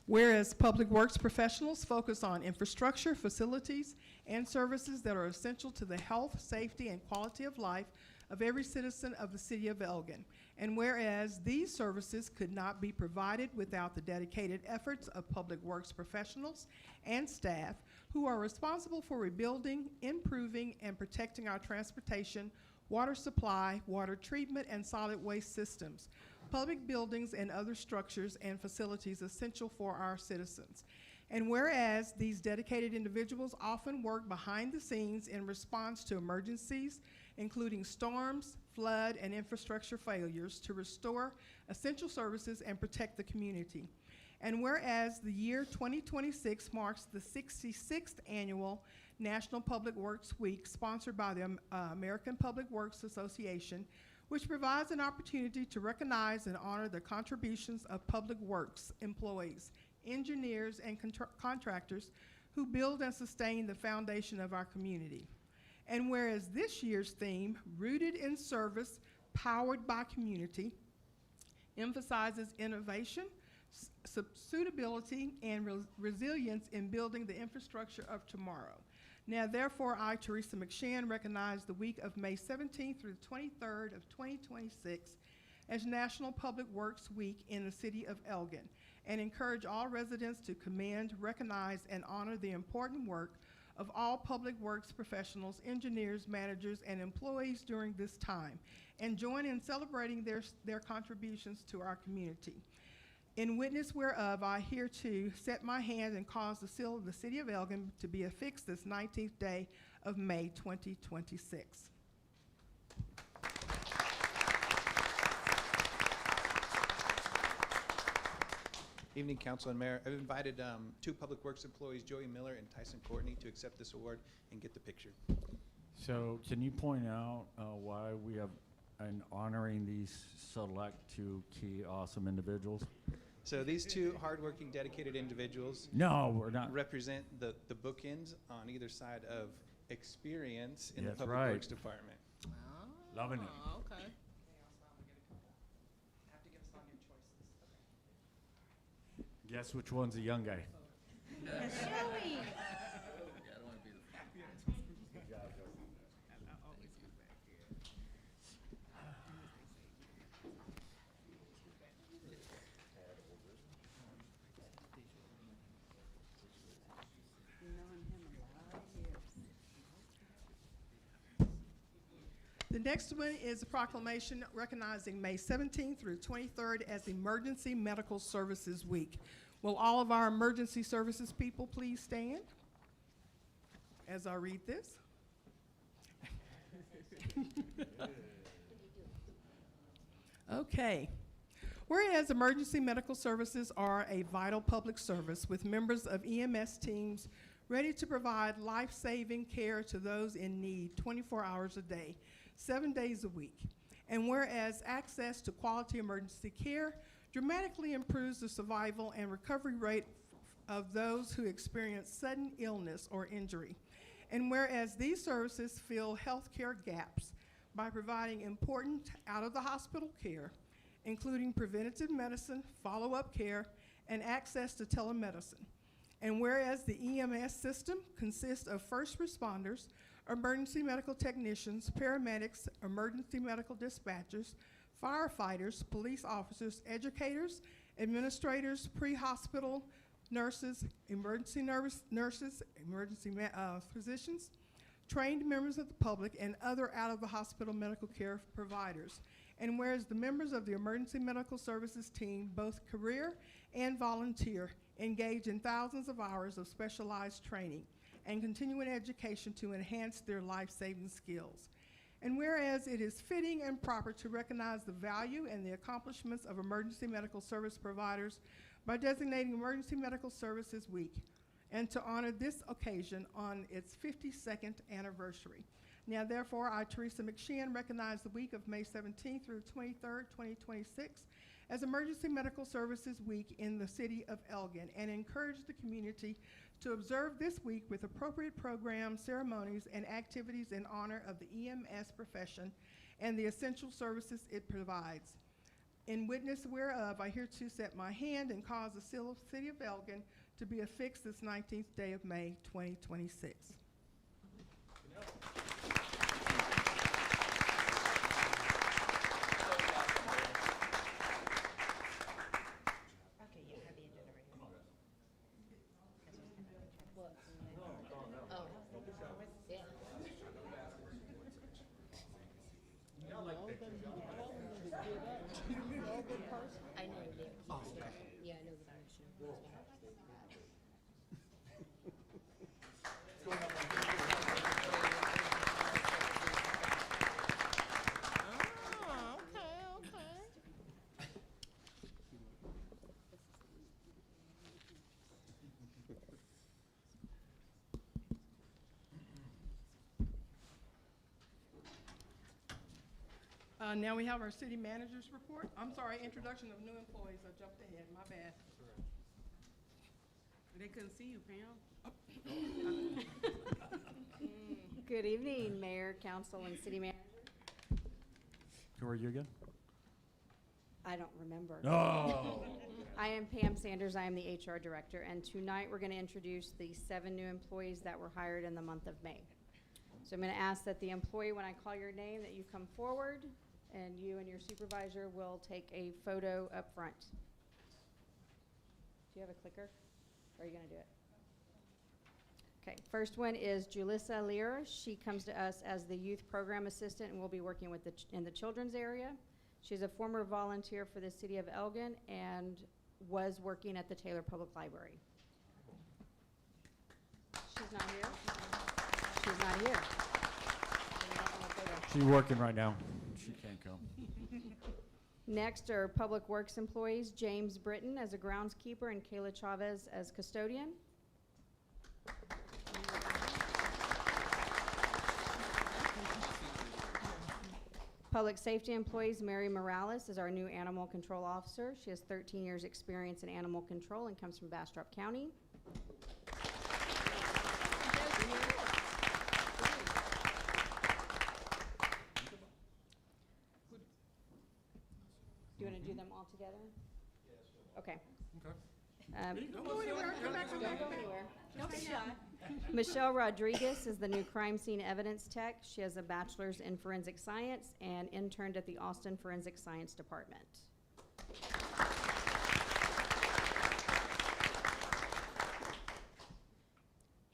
Whereas Public Works professionals focus on infrastructure, facilities, and services that are essential to the health, safety, and quality of life of every citizen of the city of Elgin. And whereas these services could not be provided without the dedicated efforts of Public Works professionals and staff who are responsible for rebuilding, improving, and protecting our transportation, water supply, water treatment, and solid waste systems. public buildings and other structures and facilities essential for our citizens. And whereas these dedicated individuals often work behind the scenes in response to emergencies, including storms, flood, and infrastructure failures, to restore essential services and protect the community. And whereas the year 2026 marks the 66th annual National Public Works Week, sponsored by the American Public Works Association, which provides an opportunity to recognize and honor the contributions of public works employees, engineers, and contractors who build and sustain the foundation of our community. And whereas this year's theme, Rooted in Service, Powered by Community, emphasizes innovation, suitability, and resilience in building the infrastructure of tomorrow. Now, therefore, I, Teresa McShann, recognize the week of May 17th through the 23rd of 2026 as National Public Works Week in the city of Elgin, and encourage all residents to commend, recognize, and honor the important work of all public works professionals, engineers, managers, and employees during this time, and join in celebrating their contributions to our community. In witness whereof, I hereto set my hand and cause the seal of the city of Elgin to be affixed this 19th day of May 2026. Evening, Council and Mayor. I've invited two Public Works employees, Joey Miller and Tyson Courtney, to accept this award and get the picture. So can you point out why we have in honoring these select two key awesome individuals? So these two hardworking, dedicated individuals No, we're not. represent the bookends on either side of experience in the That's Public right. Works Department. Loving it. Okay. Guess which one's the young guy? Joey. Yeah, I don't want to be the. The next one is a proclamation recognizing May 17th through 23rd as Emergency Medical Services Week. Will all of our emergency services people please stand as I read this? Okay. Whereas emergency medical services are a vital public service with members of EMS teams ready to provide life-saving care to those in need 24 hours a day, 7 days a week. And whereas access to quality emergency care dramatically improves the survival and recovery rate of those who experience sudden illness or injury. And whereas these services fill healthcare gaps by providing important out-of-the-hospital care, including preventative medicine, follow-up care, and access to telemedicine. And whereas the EMS system consists of first responders, emergency medical technicians, paramedics, emergency medical dispatchers, firefighters, police officers, educators, administrators, pre-hospital nurses, emergency nurses, physicians, trained members of the public, and other out-of-the-hospital medical care providers. And whereas the members of the emergency medical services team, both career and volunteer, engage in thousands of hours of specialized training and continuing education to enhance their life-saving skills. And whereas it is fitting and proper to recognize the value and the accomplishments of emergency medical service providers by designating Emergency Medical Services Week, and to honor this occasion on its 52nd anniversary. Now, therefore, I, Teresa McShann, recognize the week of May 17th through 23rd, 2026 as Emergency Medical Services Week in the city of Elgin, and encourage the community to observe this week with appropriate programs, ceremonies, and activities in honor of the EMS profession and the essential services it provides. In witness whereof, I hereto set my hand and cause the seal of the city of Elgin to be affixed this 19th day of May, 2026. Okay, you have the agenda right here. Oh, yeah. I know that. Yeah, I know the commissioner. Oh, okay, okay. Now we have our city manager's report. I'm sorry, introduction of new employees. I jumped ahead, my bad. They couldn't see you, Pam. Good evening, Mayor, Council, and City Manager. Who are you again? I don't remember. Oh. I am Pam Sanders. I am the HR Director, and tonight we're going to introduce the 7 new employees that were hired in the month of May. So I'm going to ask that the employee, when I call your name, that you come forward, and you and your supervisor will take a photo up front. Do you have a clicker? Or are you going to do it? Okay, first one is Julissa Lira. She comes to us as the Youth Program Assistant and will be working with in the children's area. She's a former volunteer for the city of Elgin and was working at the Taylor Public Library. She's not here? She's not here. She's working right now. She can't come. Next are Public Works employees, James Britton as a groundskeeper and Kayla Chavez as custodian. Public Safety employees, Mary Morales is our new Animal Control Officer. She has 13 years' experience in animal control and comes from Bastrop County. Do you want to do them all together? Okay. Don't go anywhere. Come back to me. Don't go anywhere. Don't be shy. Michelle Rodriguez is the new crime scene evidence tech. She has a bachelor's in forensic science and interned at the Austin Forensic Science Department.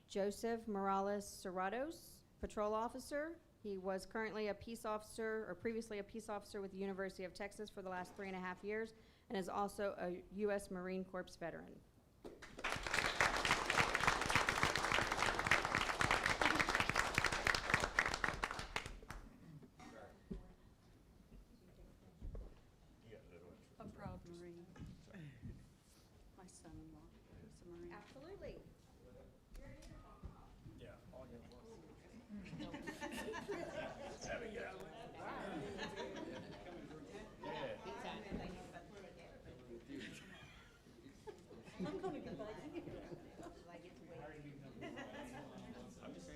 Joseph Morales Serratos, patrol officer. He was currently a peace officer, or previously a peace officer with the University of Texas for the last 3.5 years, and is also a U.S. Marine Corps veteran. A proud Marine. My son-in-law is a Marine. Absolutely. Yeah, all your I'm gonna go back.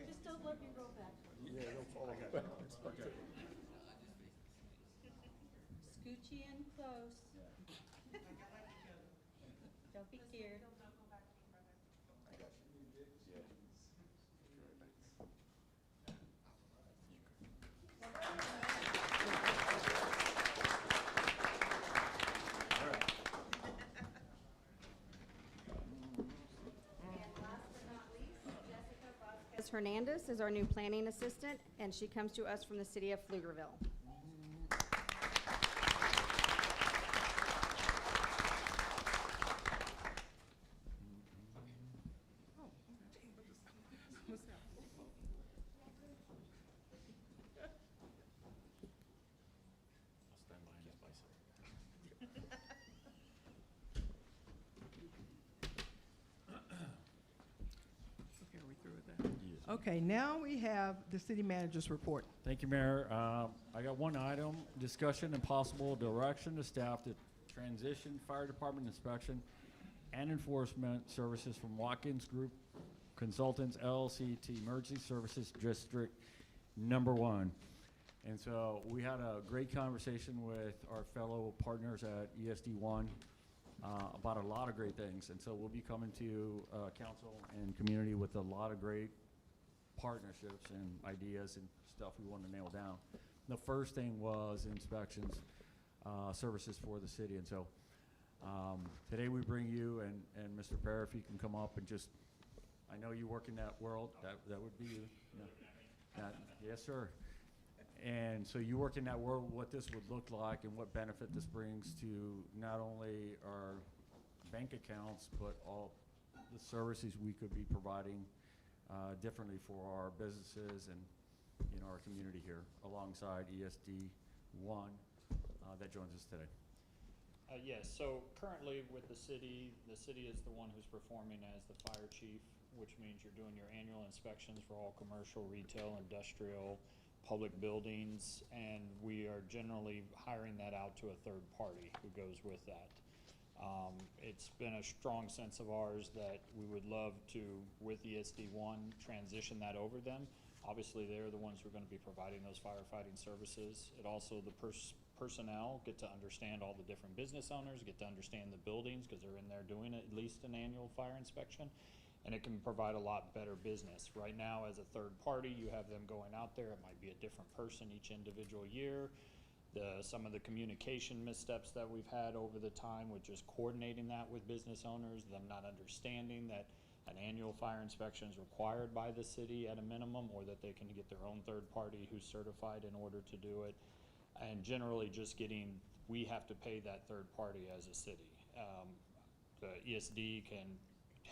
Just don't let me roll back. Scoochie in close. Don't be scared. Ms. Hernandez is our new planning assistant, and she comes to us from the city of Pflugerville. I'll stand behind his bicycle. Okay, are we through with that? Okay, now we have the city manager's report. Thank you, Mayor. I got one item, discussion and possible direction to staff to transition fire department inspection and enforcement services from Watkins Group Consultants LLC to Emergency Services District Number 1. And so we had a great conversation with our fellow partners at ESD1 about a lot of great things. And so we'll be coming to council and community with a lot of great partnerships and ideas and stuff we want to nail down. The first thing was inspections, services for the city. And so today we bring you, and Mr. Pear, if you can come up and just, I know you work in that world, that would be you. Yeah. Yes, sir. And so you work in that world, what this would look like and what benefit this brings to not only our bank accounts, but all the services we could be providing differently for our businesses and, you know, our community here alongside ESD 1 that joins us today. Yes, so currently with the city is the one who's performing as the fire chief, which means you're doing your annual inspections for all commercial, retail, industrial, public buildings, and we are generally hiring that out to a third party who goes with that. It's been a strong sense of ours that we would love to, with ESD1, transition that over them. Obviously, they're the ones who are going to be providing those firefighting services. It also, the personnel get to understand all the different business owners, get to understand the buildings because they're in there doing at least an annual fire inspection, and it can provide a lot better business. Right now, as a third party, you have them going out there. It might be a different person each individual year. Some of the communication missteps that we've had over the time with just coordinating that with business owners, them not understanding that an annual fire inspection is required by the city at a minimum, or that they can get their own third party who's certified in order to do it. And generally just we have to pay that third party as a city. The ESD can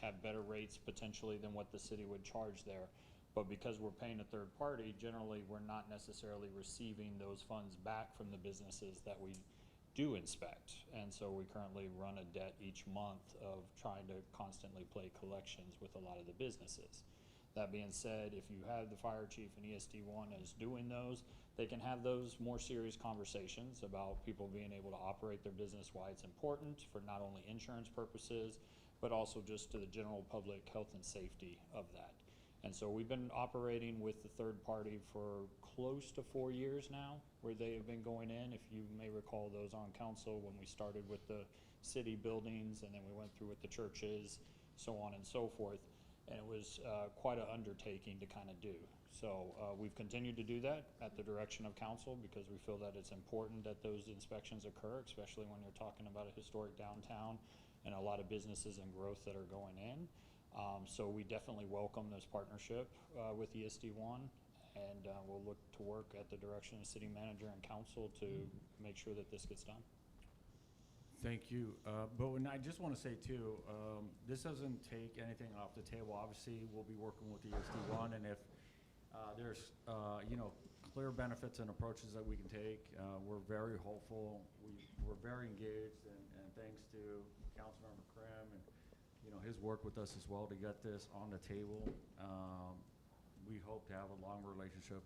have better rates potentially than what the city would charge there. But because we're paying a third party, generally we're not necessarily receiving those funds back from the businesses that we do inspect. And so we currently run a debt each month of trying to constantly play collections with a lot of the businesses. That being said, if you have the fire chief and ESD1 as doing those, they can have those more serious conversations about people being able to operate their business, why it's important for not only insurance purposes, but also just to the general public health and safety of that. And so we've been operating with the third party for close to 4 years now, where they have been going in. If you may recall those on council, when we started with the city buildings and then we went through with the churches, so on and so forth. And it was quite an undertaking to kind of do. So we've continued to do that at the direction of council because we feel that it's important that those inspections occur, especially when you're talking about a historic downtown and a lot of businesses and growth that are going in. So we definitely welcome this partnership with ESD1, and we'll look to work at the direction of city manager and council to make sure that this gets done. Thank you. But I just want to say too, this doesn't take anything off the table. Obviously, we'll be working with ESD1, and if there's you know, clear benefits and approaches that we can take, we're very hopeful. We're very engaged, and thanks to Councilmember Krim and, you know, his work with us as well to get this on the table. We hope to have a long relationship,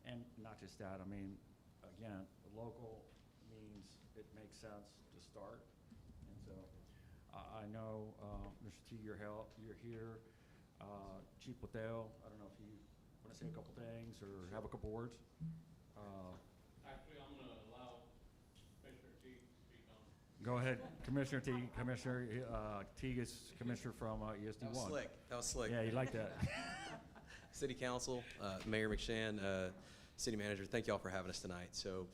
and not just that. I mean, again, local means it makes sense to start, and so I know Mr. T, you're here. Chief Patel, I don't know if you want to say a couple things or have a couple words. Actually, I'm going to allow Commissioner T to speak on. Go ahead, Commissioner T. Commissioner Teague is commissioner from ESD1. That was slick. That was slick. Yeah, you like that. City Council, Mayor McShann, City Manager, thank you all for having us tonight. So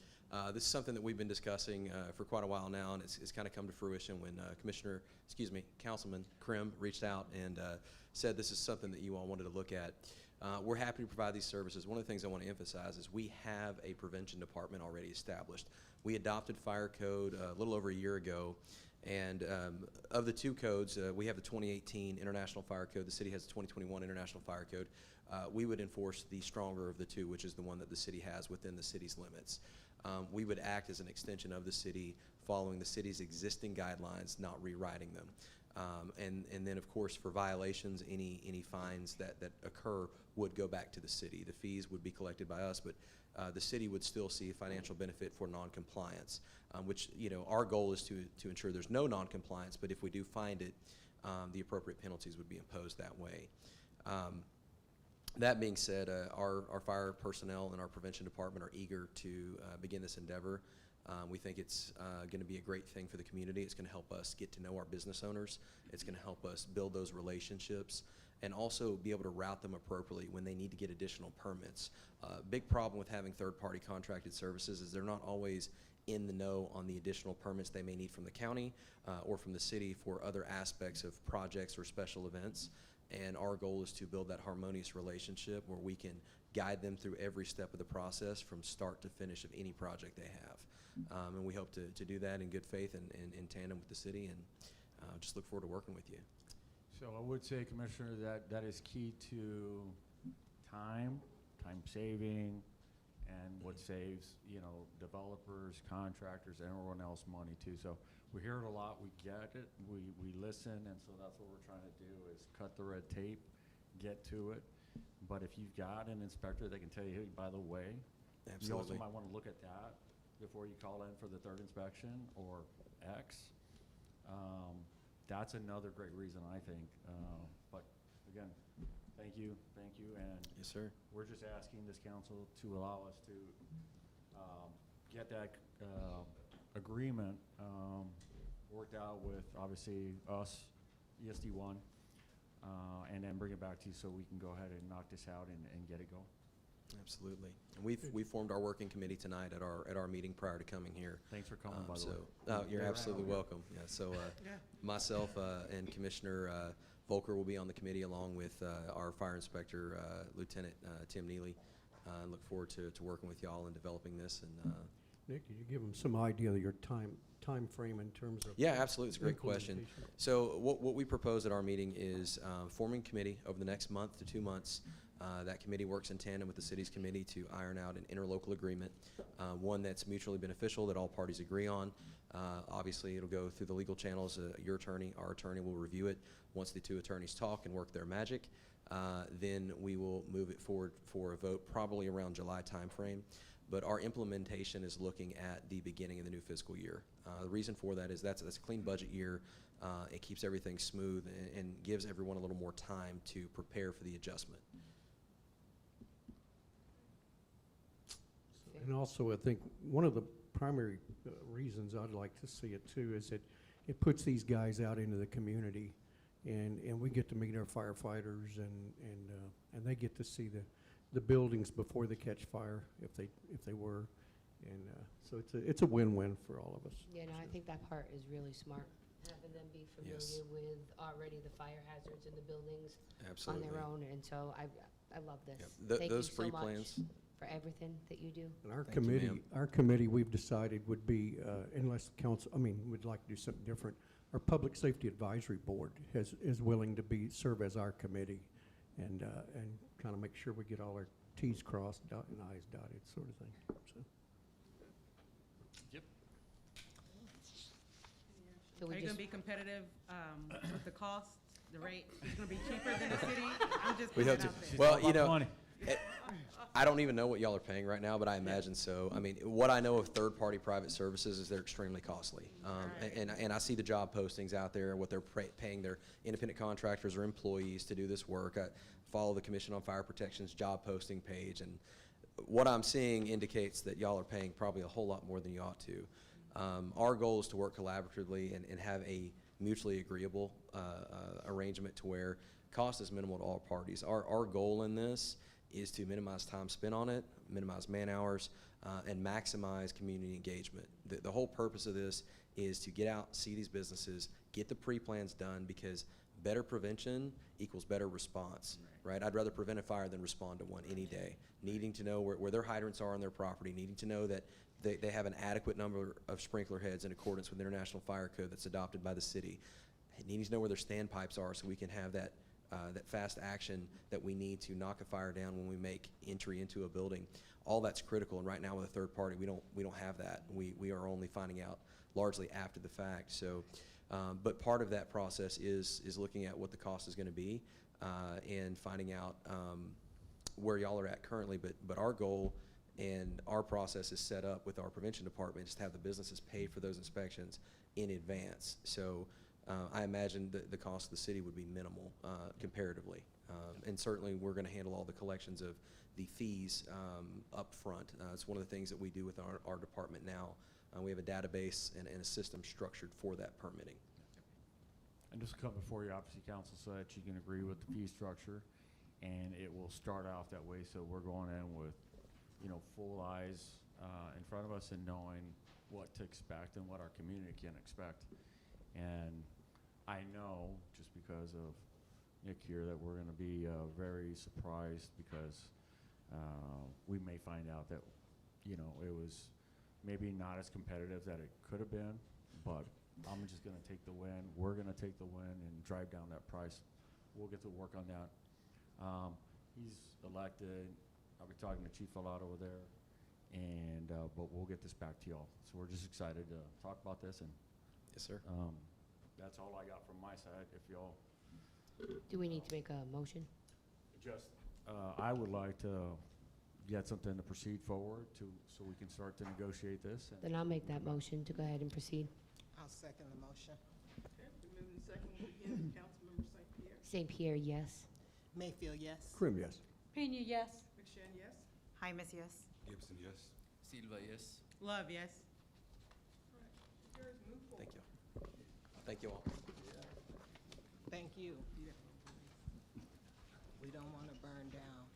this is something that we've been discussing for quite a while now, and it's kind of come to fruition when Councilman Krim reached out and said this is something that you all wanted to look at. We're happy to provide these services. One of the things I want to emphasize is we have a prevention department already established. We adopted fire code a little over a year ago, and of the two codes, we have the 2018 International Fire Code. The city has the 2021 International Fire Code. We would enforce the stronger of the two, which is the one that the city has within the city's limits. We would act as an extension of the city, following the city's existing guidelines, not rewriting them. And then, of course, for violations, any fines that occur would go back to the city. The fees would be collected by us, but the city would still see a financial benefit for noncompliance, which, you know, our goal is to ensure there's no noncompliance, but if we do find it, the appropriate penalties would be imposed that way. That being said, our fire personnel and our prevention department are eager to begin this endeavor. We think it's going to be a great thing for the community. It's going to help us get to know our business owners. It's going to help us build those relationships and also be able to route them appropriately when they need to get additional permits. Big problem with having third-party contracted services is they're not always in the know on the additional permits they may need from the county or from the city for other aspects of projects or special events. And our goal is to build that harmonious relationship where we can guide them through every step of the process from start to finish of any project they have. And we hope to do that in good faith and in tandem with the city, and just look forward to working with you. So I would say, Commissioner, that is key to time saving, and what saves, developers, contractors, and everyone else money too. So we hear it a lot, we get it, we listen, and so that's what we're trying to do is cut the red tape, get to it. But if you've got an inspector that can tell you, hey, by the way, you also Absolutely. might want to look at that before you call in for the third inspection or X. That's another great reason, I think. But again, thank you, and Yes, sir. we're just asking this council to allow us to get that agreement worked out with, obviously, us, ESD1, and then bring it back to you so we can go ahead and knock this out and get it going. Absolutely. And we've formed our working committee tonight at our meeting prior to coming here. Thanks for coming, by the So, way. you're Yeah. absolutely welcome. Yeah, so myself and Commissioner Volker will be on the committee along with our fire inspector, Lieutenant Tim Neely. And look forward to working with y'all and developing this. And Nick, could you give them some idea of your time frame in terms of? yeah, absolutely. It's a great question. implementation? So what we propose at our meeting is forming a committee over the next month to 2 months. That committee works in tandem with the city's committee to iron out an interlocal agreement, one that's mutually beneficial that all parties agree on. Obviously, it'll go through the legal channels. Your attorney, our attorney will review it. Once the two attorneys talk and work their magic, then we will move it forward for a vote probably around July timeframe. But our implementation is looking at the beginning of the new fiscal year. The reason for that is that's a clean budget year. It keeps everything smooth and gives everyone a little more time to prepare for the adjustment. And also, I think one of the primary reasons I'd like to see it too is that it puts these guys out into the community, and we get to meet our firefighters, and they get to see the buildings before they catch fire, if they were, and so it's a win-win for all of us. Yeah, no, I think that part is really smart, having them be familiar Yes. with already the fire hazards in the buildings Absolutely. on their own, and so I love this. Yep. Thank Those you free so much plans. for everything that you do. And our Thank you, committee, we've decided would be, unless the council, we'd like to do something different. Our Public Safety Advisory Board is willing to serve as our committee, and kind of make sure we get all our T's crossed, and I's dotted, sort of thing, so. Yep. So we Are you gonna just, be competitive with the cost, the rate? Is it gonna be cheaper than the city? I'm just We putting hope it to. out there. Well, all about the money. I don't even know what y'all are paying right now, but I imagine so. I mean, what I know of third-party private services is they're extremely costly. And I see the job postings out there, what they're paying their independent contractors or employees to do this work. I follow the Commission on Fire Protection's job posting page, and what I'm seeing indicates that y'all are paying probably a whole lot more than you ought to. Our goal is to work collaboratively and have a mutually agreeable arrangement to where cost is minimal to all parties. Our goal in this is to minimize time spent on it, minimize man hours, and maximize community engagement. The whole purpose of this is to get out, see these businesses, get the pre-plans done, because better prevention equals better response, right? I'd rather prevent a fire than respond to one any day. Needing to know where their hydrants are on their property, needing to know that they have an adequate number of sprinkler heads in accordance with International Fire Code that's adopted by the city, needing to know where their standpipes are so we can have that fast action that we need to knock a fire down when we make entry into a building. All that's critical, and right now with a third party, we don't have that. We are only finding out largely after the fact. So, but part of that process is looking at what the cost is going to be and finding out where y'all are at currently. But our goal and our process is set up with our prevention department is to have the businesses pay for those inspections in advance. So. I imagine the cost of the city would be minimal comparatively. And certainly we're going to handle all the collections of the fees up front. It's one of the things that we do with our department now. We have a database and a system structured for that permitting. And just to come before you, obviously, council said that you can agree with the fee structure, and it will start off that way. So we're going in with, full eyes in front of us and knowing what to expect and what our community can expect. And I know, just because of Nick here, that we're gonna be very surprised because we may find out that, you know, it was maybe not as competitive that it could have been, but I'm just gonna take the win. We're gonna take the win and drive down that price. We'll get to work on that. He's elected. I'll be talking to Chief Alot over there, and but we'll get this back to y'all. So we're just excited to talk about this, and Yes, sir. that's all I got from my side. If y'all Do we need to make a motion? just, I would like to get something to proceed forward to, so we can start to negotiate this. And Then I'll make that motion to go ahead and proceed. I'll second the motion. Okay, we move in second, we begin with Councilmember St. Pierre. St. Pierre, yes. Mayfield, yes. Krim, yes. Pena, yes. McShane, yes? Hymus, yes. Gibson, yes. Silva, yes. Love, yes. All right, carries, move forward. Thank you. Thank you all. Thank you. We don't want to burn down.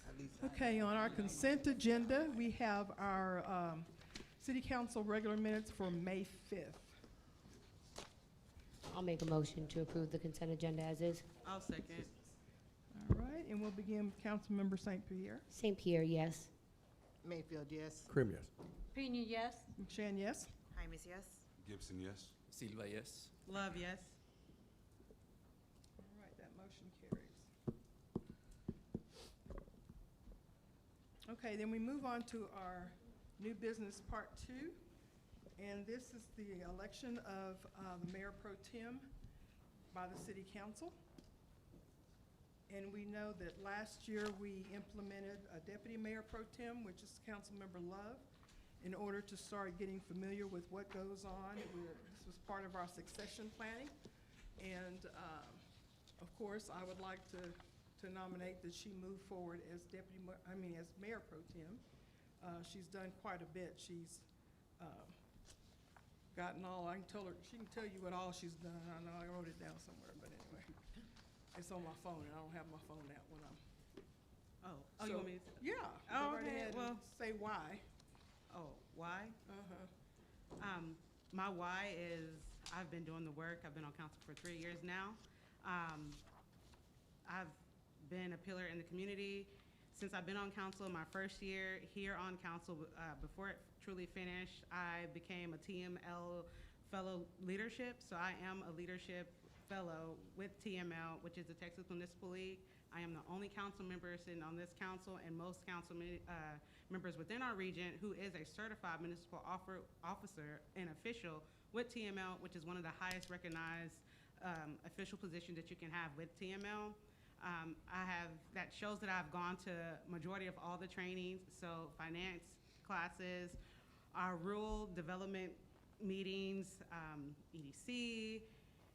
At least I Okay, on our consent agenda, we have our city council regular minutes for May 5th. I'll make a motion to approve the consent agenda as is. I'll second. All right, and we'll begin with Councilmember St. Pierre. St. Pierre, yes. Mayfield, yes. Krim, yes. Pena, yes. McShane, yes? Hymus, yes. Gibson, yes. Silva, yes. Love, yes. All right, that motion carries. Okay, then we move on to our new business part 2. And this is the election of the Mayor Pro Tem by the City Council. And we know that last year we implemented a Deputy Mayor Pro Tem, which is Councilmember Love, in order to start getting familiar with what goes on. This was part of our succession planning. And of course, I would like to nominate that she move forward as as Mayor Pro Tem. She's done quite a bit. She's gotten all, she can tell you what all she's done. I know I wrote it down somewhere, but anyway. It's on my phone, and I don't have my phone out when I'm. Oh, you want me to? Yeah. Oh, go right okay, ahead and well- say why. Oh, why? Uh-huh. My why is I've been doing the work. I've been on council for 3 years now. I've been a pillar in the community since I've been on council. My first year here on council, before it truly finished, I became a TML fellow leadership. So I am a leadership fellow with TML, which is the Texas Municipal League. I am the only council member sitting on this council and most council members within our region who is a certified municipal officer and official with TML, which is one of the highest recognized official positions that you can have with TML. That shows that I've gone to majority of all the trainings, so finance classes, our rural development meetings, EDC,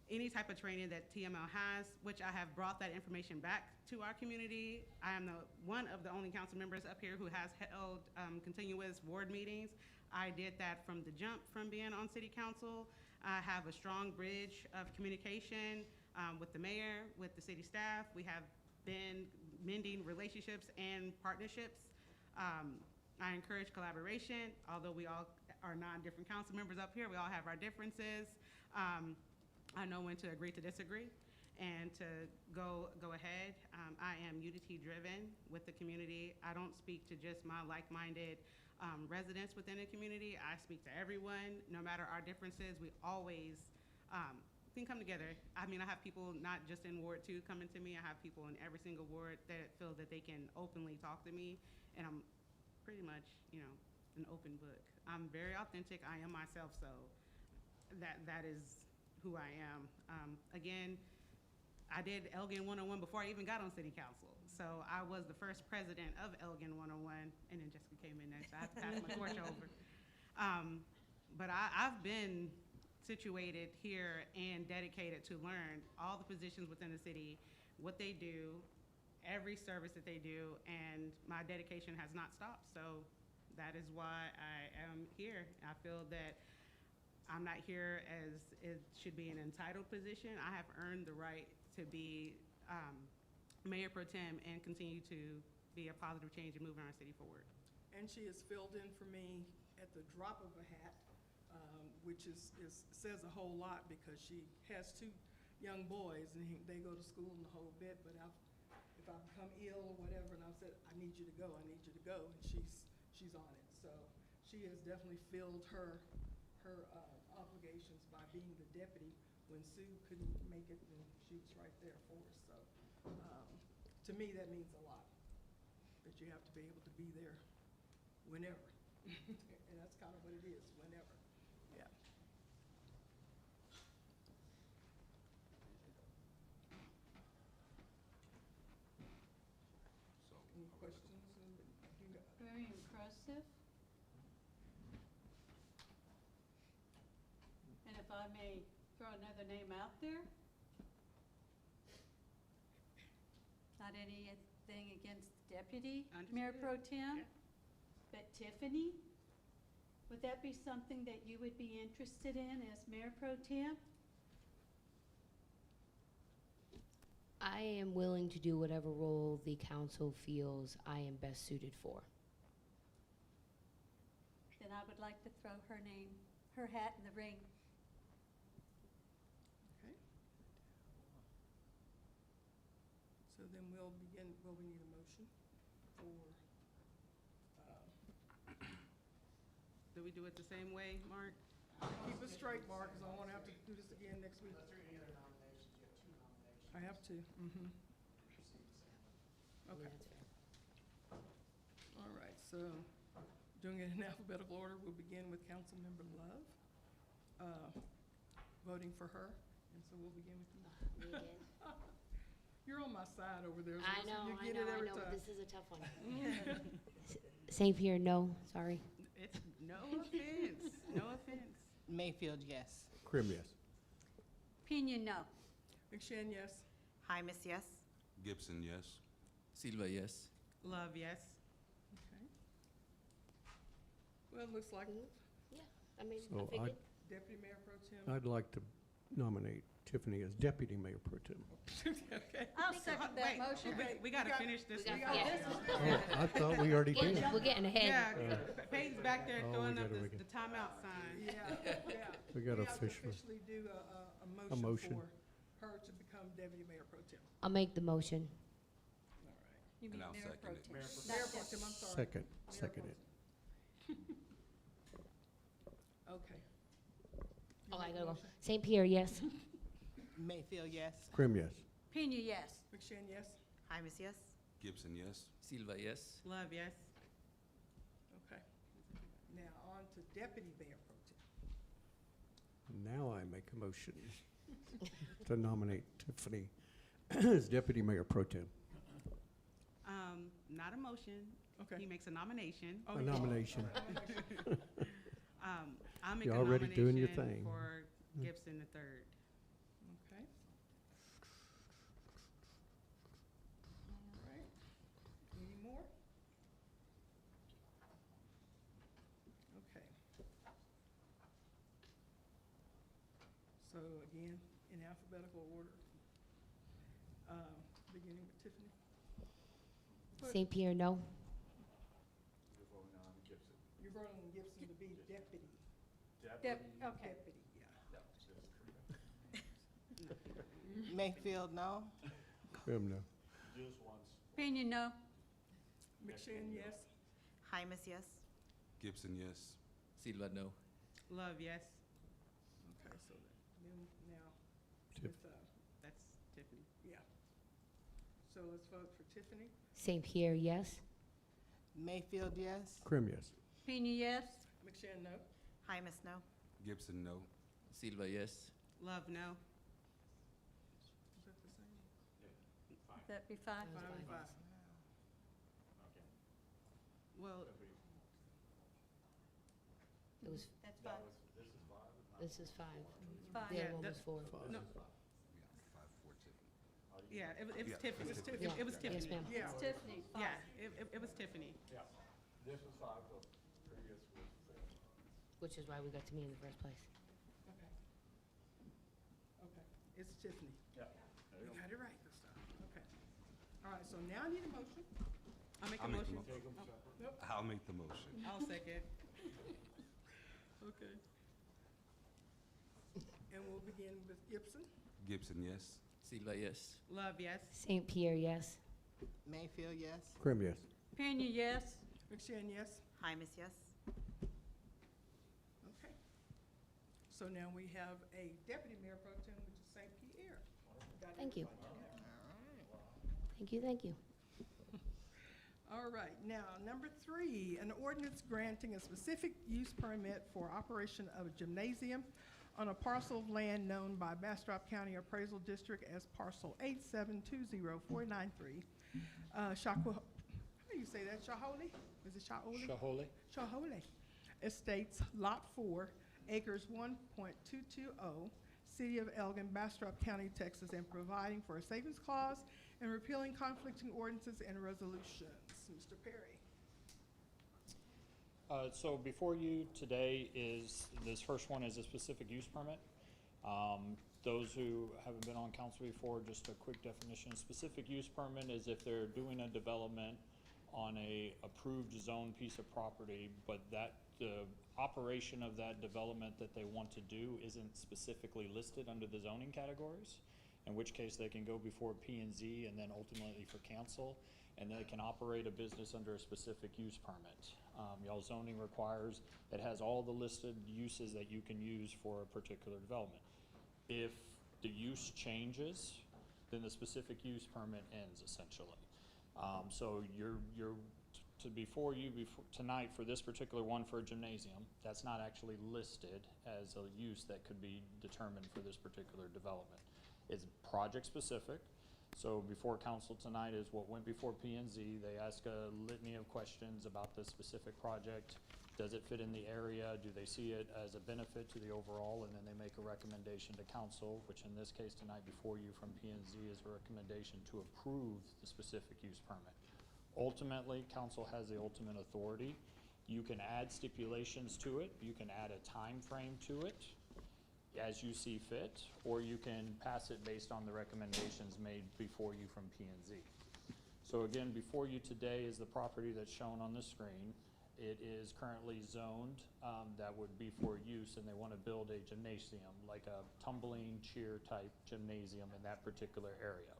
any type of training that TML has, which I have brought that information back to our community. I am one of the only council members up here who has held continuous ward meetings. I did that from the jump from being on city council. I have a strong bridge of communication with the mayor, with the city staff. We have been mending relationships and partnerships. I encourage collaboration, although we all are 9 different council members up here, we all have our differences. I know when to agree to disagree and to go ahead. I am unity driven with the community. I don't speak to just my like-minded residents within the community. I speak to everyone, no matter our differences. We always can come together. I mean, I have people not just in Ward 2 coming to me. I have people in every single ward that feel that they can openly talk to me, and I'm pretty much, an open book. I'm very authentic. I am myself, so that is who I am. Again, I did Elgin 101 before I even got on city council. So I was the first president of Elgin 101, and then Jessica came in next. I have to pass my torch over. But I've been situated here and dedicated to learn all the positions within the city, what they do, every service that they do, and my dedication has not stopped. So that is why I am here. I feel that I'm not here as it should be an entitled position. I have earned the right to be Mayor Pro Tem and continue to be a positive change and moving our city forward. And she has filled in for me at the drop of a hat, which says a whole lot because she has 2 young boys, and they go to school and the whole bit, but if I become ill or whatever, and I've said, I need you to go, I need you to go, and she's on it. So she has definitely filled her obligations by being the deputy when Sue couldn't make it, and she was right there for us. So to me, that means a lot, that you have to be able to be there whenever. And that's kind of what it is, whenever. Yeah. Any questions? Very impressive. And if I may throw another name out there, not anything against Deputy Mayor Pro Tem, but Tiffany, would that be something that you would be interested in as Mayor Pro Tem? I am willing to do whatever role the council feels I am best suited for. Then I would like to throw her hat in the ring. Okay. So then we'll begin, we need a motion for, Do we do it the same way, Mark? keep it straight, Mark, because I won't have to do this again next week. I have to, mm-hmm. Okay. All right, so doing it in alphabetical order, we'll begin with Councilmember Love, voting for her, and so we'll begin with you. Me again? You're on my side over there, I so know, you I get know, it I every know, time. but this is a tough one. St. Pierre, no, sorry. It's no offense, no offense. Mayfield, yes. Krim, yes. Pena, no. McShane, yes. Hymus, yes. Gibson, yes. Silva, yes. Love, yes. Okay. Well, it looks like Yeah, I mean, So I figured. Deputy Mayor Pro Tem. I'd like to nominate Tiffany as Deputy Mayor Pro Tem. Okay. I'll second that motion. We gotta finish this. We got- one. yeah. Oh, I thought we already did. We're getting ahead. Yeah, Peyton's back there Oh, we throwing up gotta- the timeout sign. Yeah, yeah. We gotta have to officially- officially do a A motion motion. for her to become Deputy Mayor Pro Tem. I'll make the motion. All right. You mean And I'll Mayor second Pro it. Tem. Mayor Not Pro Deputy. Tem, I'm sorry. Second, Mayor second Pro it. Tem. Okay. You Oh, I make gotta the go. motion? St. Pierre, yes. Mayfield, yes. Krim, yes. Pena, yes. McShane, yes. Hymus, yes. Gibson, yes. Silva, yes. Love, yes. Okay. Now on to Deputy Mayor Pro Tem. Now I make a motion to nominate Tiffany as Deputy Mayor Pro Tem. Not a motion. Okay. He makes a nomination. Oh, A yeah. nomination. I'll make a You're already doing your nomination thing. for Gibson the third. Okay. All right. Any more? Okay. So again, in alphabetical order, beginning with Tiffany. St. Pierre, no. You're voting on Gibson. You're voting on Gibson to be deputy. Okay. Deputy, yeah. Mayfield, no. Krim, no. Just once. Pena, no. McShane, yes. Hymus, yes. Gibson, yes. Silva, no. Love, yes. Okay, so then now Tiff. with, That's Tiffany. yeah. So let's vote for Tiffany. St. Pierre, yes. Mayfield, yes. Krim, yes. Pena, yes. McShane, no. Hymus, no. Gibson, no. Silva, yes. Love, no. Is that the same? That'd be five. That was 5 and 5. Okay. Well, It was, That's That five. was, this is five? this is 5. Five. The Yeah, other one that- was 4. Five. no, Yeah, 5-4 Tiffany. yeah, it was Yeah, Tiffany. it's Tiffany. It was Yes, Tiffany. ma'am. Yeah. It's Tiffany, five. Yeah, it was Tiffany. Yeah. This was five, the previous was six. Which is why we got to me in the first place. Okay. Okay, it's Tiffany. Yeah. There You you go. got it right this time. Okay. All right, so now I need a motion. I'll make a I'll make the motion. Take them separate. I'll make the motion. I'll second. Okay. And we'll begin with Gibson. Gibson, yes. Silva, yes. Love, yes. St. Pierre, yes. Mayfield, yes. Krim, yes. Pena, yes. McShane, yes. Hymus, yes. Okay. So now we have a deputy mayor pro tem, which is St. Pierre. Got Thank you. everybody there. Thank you, thank you. All right, now, number 3, an ordinance granting a specific use permit for operation of a gymnasium on a parcel of land known by Bastrop County Appraisal District as parcel 8720493. How do you say that, Shaholi? Is it Shaholi? Shaholi? Shaholi Estates, Lot 4, acres 1.220, City of Elgin, Bastrop County, Texas, and providing for a savings clause and repealing conflicting ordinances and resolutions. Mr. Perry. So before you today is, this first one is a specific use permit. Those who haven't been on council before, just a quick definition. Specific use permit is if they're doing a development on a approved zone piece of property, but that the operation of that development that they want to do isn't specifically listed under the zoning categories, in which case they can go before P&Z and then ultimately for council, and they can operate a business under a specific use permit. Y'all zoning requires, it has all the listed uses that you can use for a particular development. If the use changes, then the specific use permit ends essentially. So before tonight for this particular one for a gymnasium, that's not actually listed as a use that could be determined for this particular development. It's project specific. So before council tonight is what went before P&Z. They ask a litany of questions about the specific project. Does it fit in the area? Do they see it as a benefit to the overall? And then they make a recommendation to council, which in this case tonight before you from P&Z is a recommendation to approve the specific use permit. Ultimately, council has the ultimate authority. You can add stipulations to it. You can add a time frame to it as you see fit, or you can pass it based on the recommendations made before you from P&Z. So again, before you today is the property that's shown on the screen. It is currently zoned that would be for use, and they want to build a gymnasium, like a tumbling cheer type gymnasium in that particular area.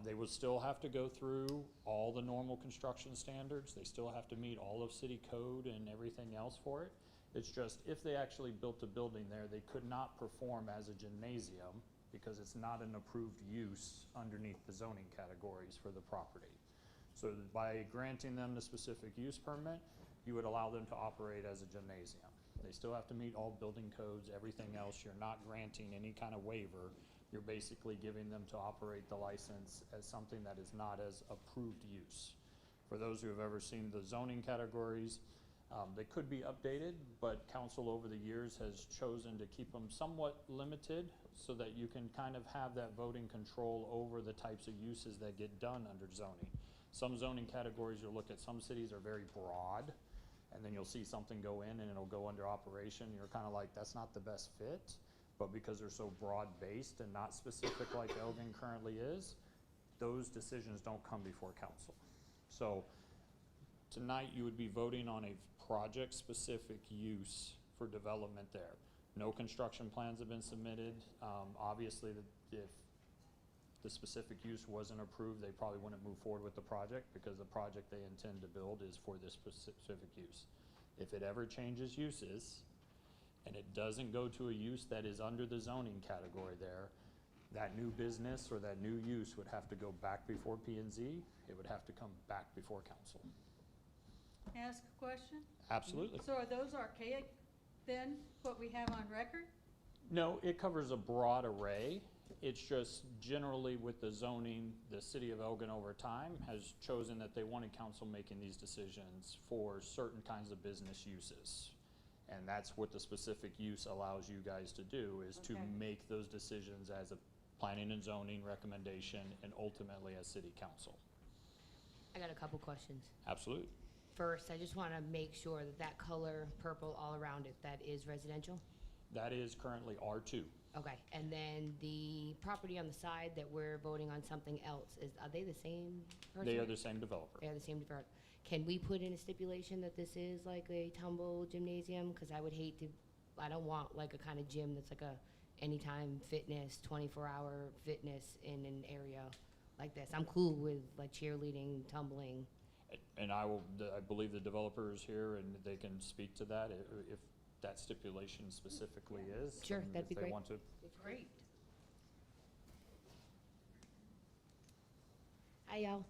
They will still have to go through all the normal construction standards. They still have to meet all of city code and everything else for it. It's just if they actually built a building there, they could not perform as a gymnasium because it's not an approved use underneath the zoning categories for the property. So by granting them the specific use permit, you would allow them to operate as a gymnasium. They still have to meet all building codes, everything else. You're not granting any kind of waiver. You're basically giving them to operate the license as something that is not as approved use. For those who have ever seen the zoning categories, they could be updated, but council over the years has chosen to keep them somewhat limited so that you can kind of have that voting control over the types of uses that get done under zoning. Some zoning categories you'll look at, some cities are very broad, and then you'll see something go in and it'll go under operation. You're kind of like, that's not the best fit, but because they're so broad-based and not specific like Elgin currently is, those decisions don't come before council. So tonight you would be voting on a project-specific use for development there. No construction plans have been submitted. Obviously, if the specific use wasn't approved, they probably wouldn't move forward with the project because the project they intend to build is for this specific use. If it ever changes uses and it doesn't go to a use that is under the zoning category there, that new business or that new use would have to go back before P&Z. It would have to come back before council. Ask a question? Absolutely. So are those archaic then, what we have on record? No, it covers a broad array. It's just generally with the zoning, the city of Elgin over time has chosen that they wanted council making these decisions for certain kinds of business uses. And that's what the specific use allows you guys to do, is to make those decisions as a planning and zoning recommendation and ultimately as city council. I got a couple questions. Absolutely. First, I just want to make sure that that color purple all around it, that is residential? That is currently R2. Okay, and then the property on the side that we're voting on something else, are they the same person? They are the same developer. They are the same developer. Can we put in a stipulation that this is like a tumble gymnasium? Because I would hate to, I don't want like a kind of gym that's like a anytime fitness, 24-hour fitness in an area like this. I'm cool with like cheerleading, tumbling. And I believe the developer is here and they can speak to that if that stipulation specifically is. Sure, and that'd be if they great. want to. Great. Hi, y'all.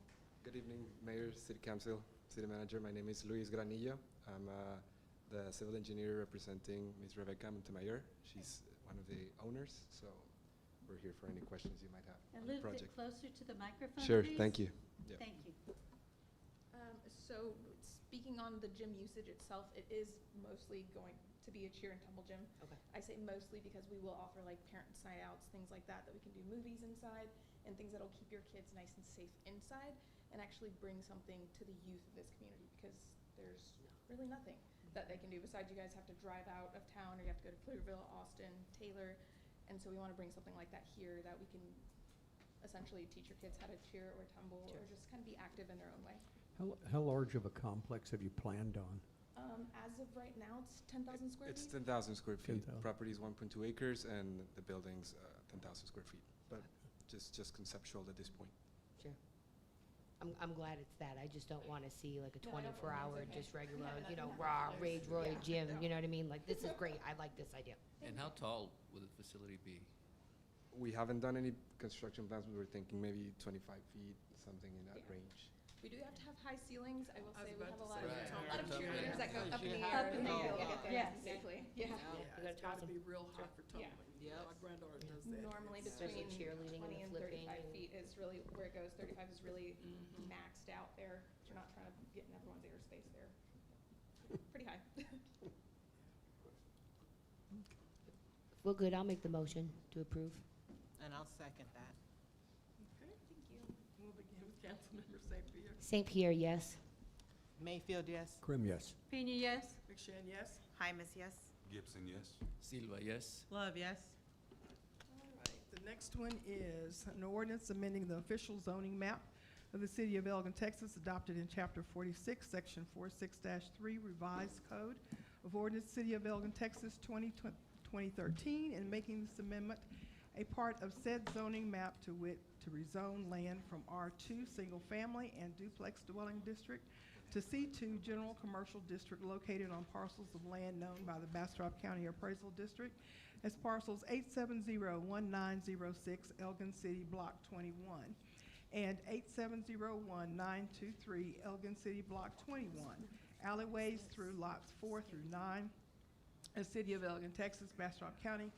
Good evening, Mayor, City Council, City Manager. My name is Luis Granillo. I'm the civil engineer representing Ms. Rebecca Montemayor. She's one of the owners, so we're here for any questions you might have A on the little bit project. closer to the microphone, Sure, please. thank you. Yeah. Thank you. So speaking on the gym usage itself, it is mostly going to be a cheer and tumble gym. Okay. I say mostly because we will offer like parents night outs, things like that we can do movies inside and things that'll keep your kids nice and safe inside and actually bring something to the youth of this community because there's really nothing that they can do besides you guys have to drive out of town or you have to go to Clearville, Austin, Taylor. And so we want to bring something like that here that we can essentially teach your kids how to cheer or tumble or just kind of be active in their own way. How large of a complex have you planned on? As of right now, it's 10,000 square It's feet. 10,000 square feet. 10,000. Property is 1.2 acres and the building's 10,000 square feet. But just conceptual at this point. Sure. I'm glad it's that. I just don't want to see like a No, I don't worry, 24-hour, it's okay. just regular, Yeah, you know, nothing raw, happens. rage, roy Yeah. gym, you know what I mean? Like, this is great. I like this idea. And how tall will the facility be? We haven't done any construction plans. We were thinking maybe 25 feet, something in that Yeah. range. We do have to have high ceilings. I will I was say we about have a to lot say of, that. a lot of Right. cheerleaders that go up in the You air have and to they go get up. there Yes. nice and safely. Yeah. Yeah, it's gotta awesome. be real hot for Yeah. tumbling. Yeah. My granddaughter does that. Normally It's- Especially between cheerleading and 20 the and flipping 35 and- feet is really where it goes. 35 is really maxed out there. You're not trying to get in everyone's airspace there. Pretty high. Well, good. I'll make the motion to approve. And I'll second that. Okay, thank you. We'll begin with Councilmember St. Pierre. St. Pierre, yes. Mayfield, yes. Krim, yes. Pena, yes? McShane, yes? Hymus, yes. Gibson, yes. Silva, yes. Love, yes. All right, the next one is an ordinance amending the official zoning map of the city of Elgin, Texas, adopted in chapter 46, section 46-3 revised code of ordinance, city of Elgin, Texas, 2013, and making this amendment a part of said zoning map to wit, to rezone land from R2 single family and duplex dwelling district to C2 general commercial district located on parcels of land known by the Bastrop County Appraisal District as parcels 870-1906 Elgin City Block 21 and 870-1923 Elgin City Block 21, alleyways through lots 4 through 9, a city of Elgin, Texas, Bastrop County,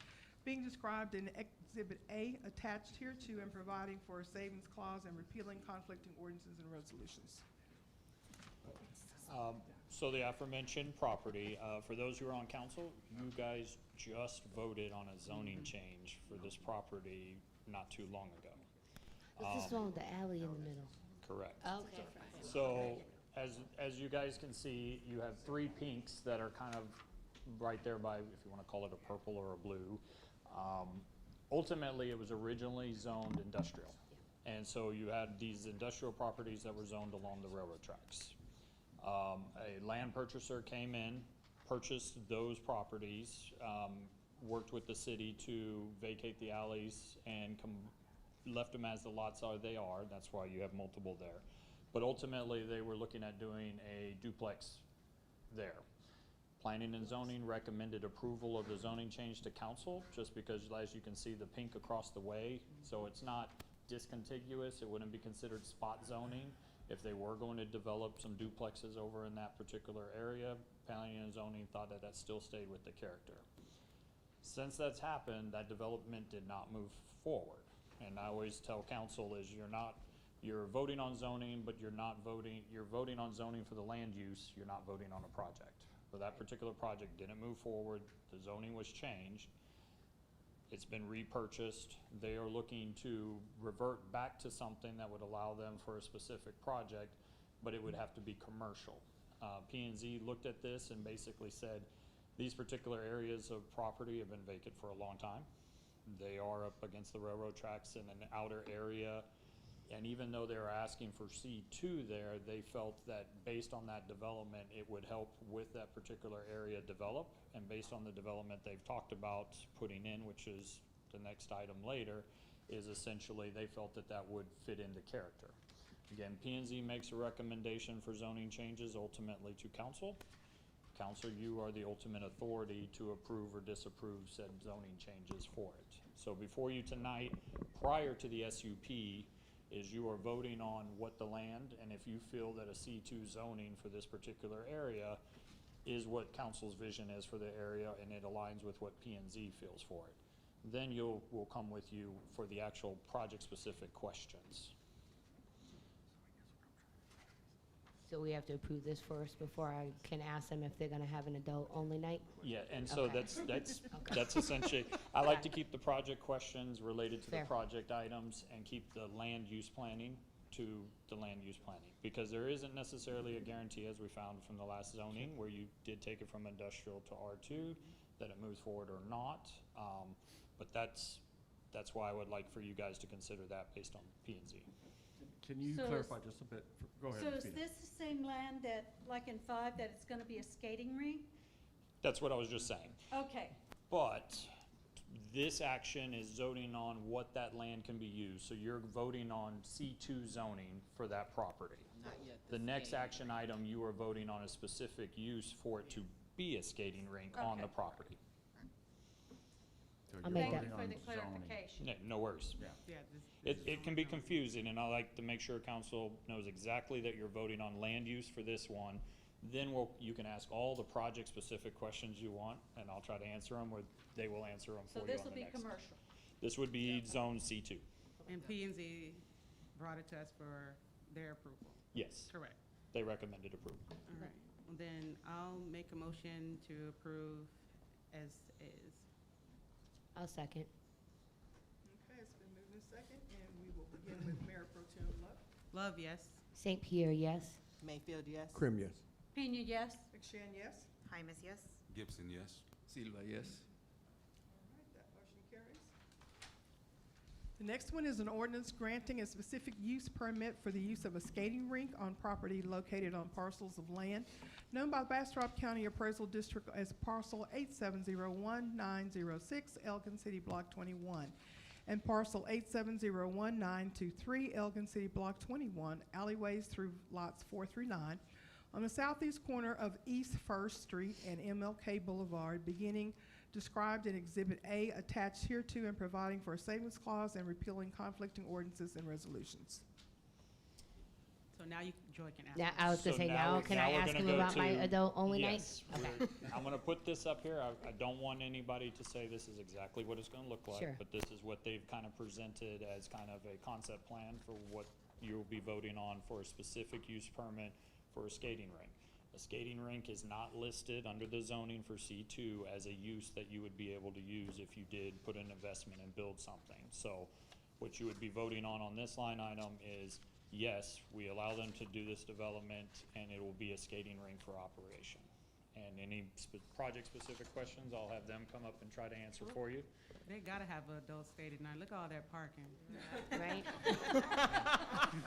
being described in Exhibit A attached hereto and providing for a savings clause and repealing conflicting ordinances and resolutions. So the aforementioned property, for those who are on council, you guys just voted on a zoning change for this property not too long ago. What's this one with the alley in the middle? Correct. Okay. So, as you guys can see, you have three pinks that are kind of right there by, if you want to call it a purple or a blue. Ultimately, it was originally zoned industrial. And so you had these industrial properties that were zoned along the railroad tracks. A land purchaser came in, purchased those properties, worked with the city to vacate the alleys and left them as the lots they are. That's why you have multiple there. But ultimately, they were looking at doing a duplex there. Planning and zoning recommended approval of the zoning change to council, just because as you can see the pink across the way, so it's not discontiguous. It wouldn't be considered spot zoning. If they were going to develop some duplexes over in that particular area, planning and zoning thought that that still stayed with the character. Since that's happened, that development did not move forward. And I always tell council is you're voting on zoning, but you're voting on zoning for the land use, you're not voting on a project. So that particular project didn't move forward, the zoning was changed. It's been repurchased. They are looking to revert back to something that would allow them for a specific project, but it would have to be commercial. P&Z looked at this and basically said, these particular areas of property have been vacant for a long time. They are up against the railroad tracks in an outer area. And even though they were asking for C2 there, they felt that based on that development, it would help with that particular area develop. And based on the development they've talked about putting in, which is the next item later, is essentially they felt that that would fit into character. Again, P&Z makes a recommendation for zoning changes ultimately to council. Council, you are the ultimate authority to approve or disapprove said zoning changes for it. So before you tonight, prior to the SUP, is you are voting on what the land, and if you feel that a C2 zoning for this particular area is what council's vision is for the area and it aligns with what P&Z feels for it, then we'll come with you for the actual project-specific questions. So we have to approve this first before I can ask them if they're gonna have an adult-only night? Yeah, and so Okay. that's essentially, I like to keep the project questions related to the Fair. project items and keep the land use planning to the land use planning. Because there isn't necessarily a guarantee, as we found from the last zoning, where you did take it from industrial to R2, that it moves forward or not. But that's why I would like for you guys to consider that based on P&Z. Can you So clarify is- just a bit? Go ahead. So is Peter. this the same land that, like in 5, that it's gonna be a skating rink? That's what I was just saying. Okay, But this action is zoning on what that land can be used. So you're voting on C2 zoning for that property. Not yet. The next action item, you are voting on a specific use for it to be a skating rink on the Okay. property. So I'll you're make thank that- you voting for the on zoning. clarification. No worries. Yeah. Yeah, It can be confusing, and I like to make sure council knows exactly that you're voting on land use for this one. Then you can ask all the project-specific questions you want, and I'll try to answer them, or they will answer them So for you this on will the be next. commercial. This would be zone C2. And P&Z brought it to us for their approval. Yes, Correct. they recommended approval. All right. Well, then I'll make a motion to approve as is. I'll second. Okay, it's been moved in second, and we will begin with Mayor Pro Tem Love. Love, yes. St. Pierre, yes. Mayfield, yes. Krim, yes. Pena, yes? McShane, yes? Jaimes, yes. Gibson, yes. Silva, yes. All right, that motion carries. The next one is an ordinance granting a specific use permit for the use of a skating rink on property located on parcels of land known by the Bastrop County Appraisal District as parcel 8701906, Elgin City Block 21, and parcel 8701923, Elgin City Block 21, alleyways through lots 4 through 9, on the southeast corner of East First Street and MLK Boulevard, beginning described in Exhibit A attached hereto and providing for a savings clause and repealing conflicting ordinances and resolutions. So now Joy can ask. Now, I was gonna So say, now can I we're ask gonna him go about my to- adult-only night? Yes, Okay. I'm gonna put this up here. I don't want anybody to say this is exactly what it's gonna look like. Sure. But this is what they've kind of presented as kind of a concept plan for what you'll be voting on for a specific use permit for a skating rink. A skating rink is not listed under the zoning for C2 as a use that you would be able to use if you did put an investment and build something. So what you would be voting on this line item is, yes, we allow them to do this development, and it will be a skating rink for operation. And any project-specific questions, I'll have them come up and try to answer for you. They gotta have an adult skating night. Look at all that parking. Right?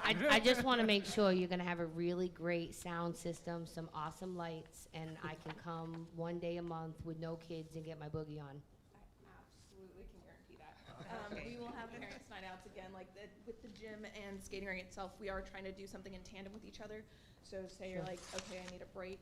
I just want to make sure you're going to have a really great sound system, some awesome lights, and I can come one day a month with no kids and get my boogie on. I absolutely can guarantee that. We will have parents' night outs again, like with the gym and skating rink itself. We are trying to do something in tandem with each other. So say you're Sure. like, okay, I need a break.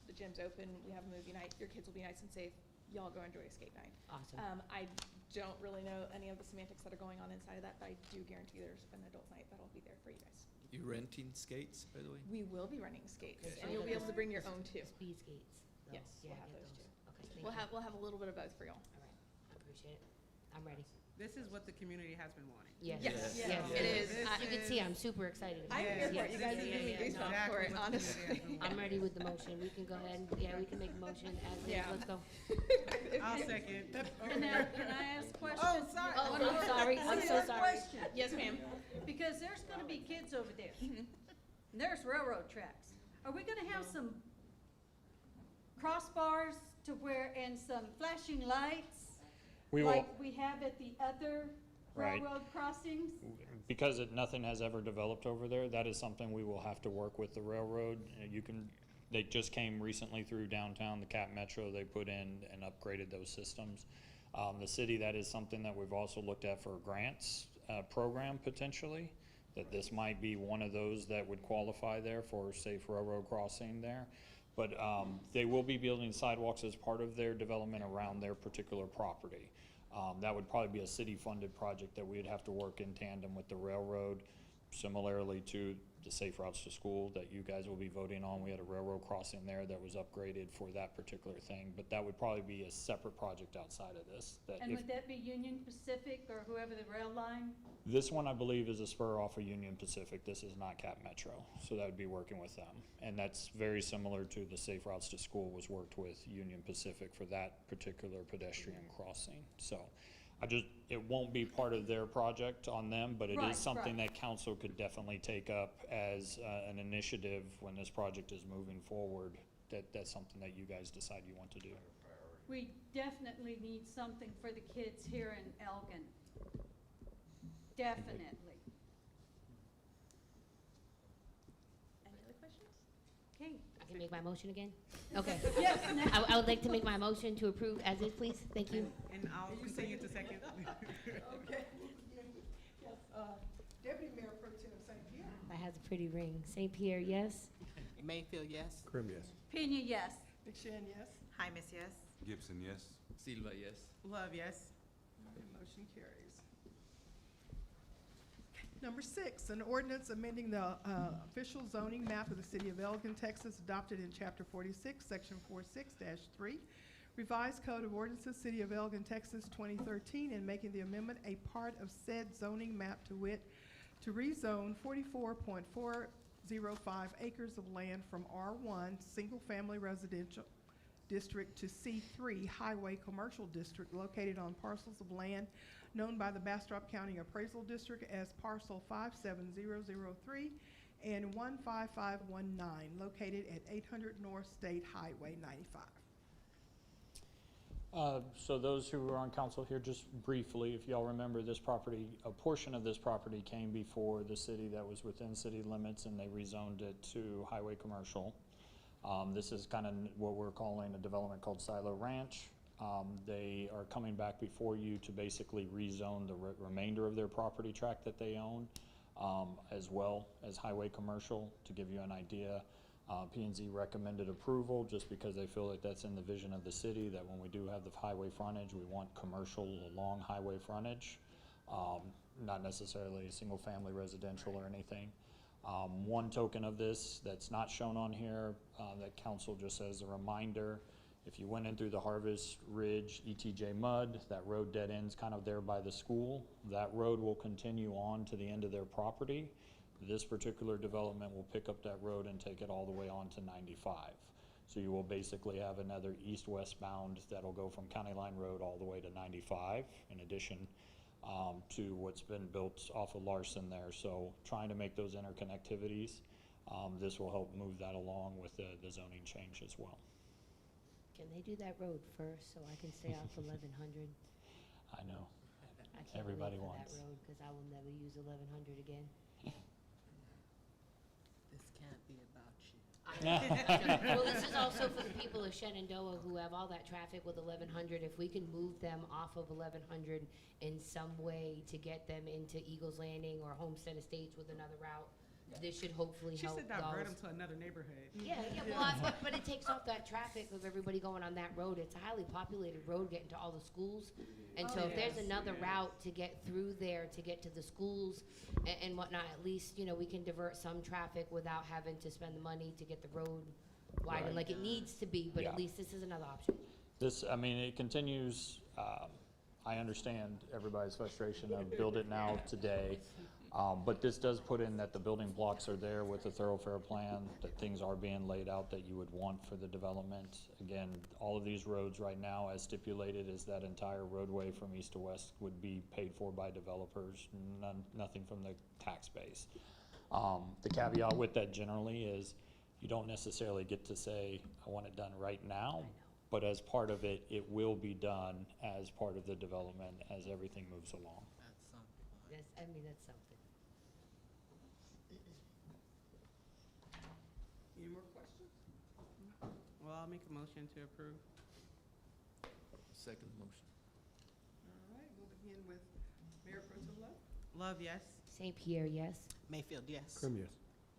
The gym's open. We have a movie night. Your kids will be nice and safe. Y'all go enjoy a skate night. Awesome. I don't really know any of the semantics that are going on inside of that, but I do guarantee there's an adult night that'll be there for you guys. You renting skates, by the way? We will be running skates, Okay. and you'll be able to bring your own too. Speed skates. Yes, Yeah, we'll have get those too. Okay, thank We'll you. have a little bit of both for y'all. All right, I appreciate it. I'm ready. This is what the community has been wanting. Yes, Yes, yes, yes, yes. it is. You can see I'm super excited. about I'm this. here for it. Yes, You guys yes, are yes, giving me yes. goosebumps Exactly for it, what the honestly. community has been I'm ready with the motion. We can go ahead and, yeah, we can make a motion as is. Yeah. Let's go. I'll second. Can I ask a question? Oh, I'm sorry. I'm so sorry. Question. Yes, ma'am. Because there's gonna be kids over there. And there's railroad tracks. Are we gonna have some crossbars to where, and some flashing lights? We will, Like we have at the other right? Railroad crossings? Because nothing has ever developed over there, that is something we will have to work with the railroad. They just came recently through downtown, the Cap Metro, they put in and upgraded those systems. The city, that is something that we've also looked at for a grants program potentially, that this might be one of those that would qualify there for safe railroad crossing there. But they will be building sidewalks as part of their development around their particular property. That would probably be a city-funded project that we'd have to work in tandem with the railroad, similarly to the Safe Routes to School that you guys will be voting on. We had a railroad crossing there that was upgraded for that particular thing, but that would probably be a separate project outside of this. And would that be Union Pacific or whoever the rail line? This one, I believe, is a spur off of Union Pacific. This is not Cap Metro, so that would be working with them. And that's very similar to the Safe Routes to School was worked with Union Pacific for that particular pedestrian crossing. So it won't be part of their project on them, but it is something that council could definitely take up as an initiative when this project is moving forward. That's something that you guys decide you want to do. We definitely need something for the kids here in Elgin. Definitely. Any other questions? Okay. I can make my motion again? Okay. Yes. I would like to make my motion to approve as is, please. Thank you. And I'll continue to second. Okay. Yes, Deputy Mayor Pro Tem St. Pierre. That has a pretty ring. St. Pierre, yes? Mayfield, yes. Krim, yes. Pena, yes. McShane, yes. Hymus, yes. Gibson, yes. Silva, yes. Love, yes. Motion carries. Number 6, an ordinance amending the official zoning map of the city of Elgin, Texas, adopted in Chapter 46, Section 46-3, Revised Code of Ordinances, City of Elgin, Texas, 2013, and making the amendment a part of said zoning map to wit, to rezone 44.405 acres of land from R1, single-family residential district, to C3, highway commercial district, located on parcels of land known by the Bastrop County Appraisal District as parcel 57003 and 15519, located at 800 North State Highway 95. So those who are on council here, just briefly, if y'all remember, this property, a portion of this property came before the city that was within city limits, and they rezoned it to highway commercial. This is kind of what we're calling a development called Silo Ranch. They are coming back before you to basically rezone the remainder of their property tract that they own, as well as highway commercial. To give you an idea, P&Z recommended approval just because they feel like that's in the vision of the city, that when we do have the highway frontage, we want commercial along highway frontage, not necessarily single family residential or anything. One token of this that's not shown on here, that council just as a reminder, if you went in through the Harvest Ridge ETJ mud, that road dead ends kind of there by the school. That road will continue on to the end of their property. This particular development will pick up that road and take it all the way on to 95. So you will basically have another east-west bound that'll go from County Line Road all the way to 95, in addition to what's been built off of Larson there. So trying to make those interconnectivities, this will help move that along with the zoning change as well. Can they do that road first so I can stay off 1100? I know. I can't Everybody wait for wants. that road because I will never use 1100 again. This can't be about you. Well, this is also for the people of Shenandoah who have all that traffic with 1100. If we can move them off of 1100 in some way to get them into Eagles Landing or Homestead Estates with another route, this should hopefully She help said divert them those. to another neighborhood. Yeah, well, but it takes off that traffic of everybody going on that road. It's a highly populated road getting to all the schools. And so if there's another route to get through there, to get to the schools and whatnot, at least, we can divert some traffic without having to spend the money to get the road widened like it needs to be, but Yeah. at least this is another option. It continues, I understand everybody's frustration of build it now today. But this does put in that the building blocks are there with the thoroughfare plan, that things are being laid out that you would want for the development. Again, all of these roads right now, as stipulated, is that entire roadway from east to west would be paid for by developers, nothing from the tax base. The caveat with that generally is you don't necessarily get to say, I want it done right now, but as part of it, it will be done as part of the development as everything moves along. That's something. That's, I mean, that's something. Any more questions? Well, I'll make a motion to approve. Second motion. All right, we'll begin with Mayor Pro Tem Love. Love, yes. St. Pierre, yes. Mayfield, yes. Krim, yes.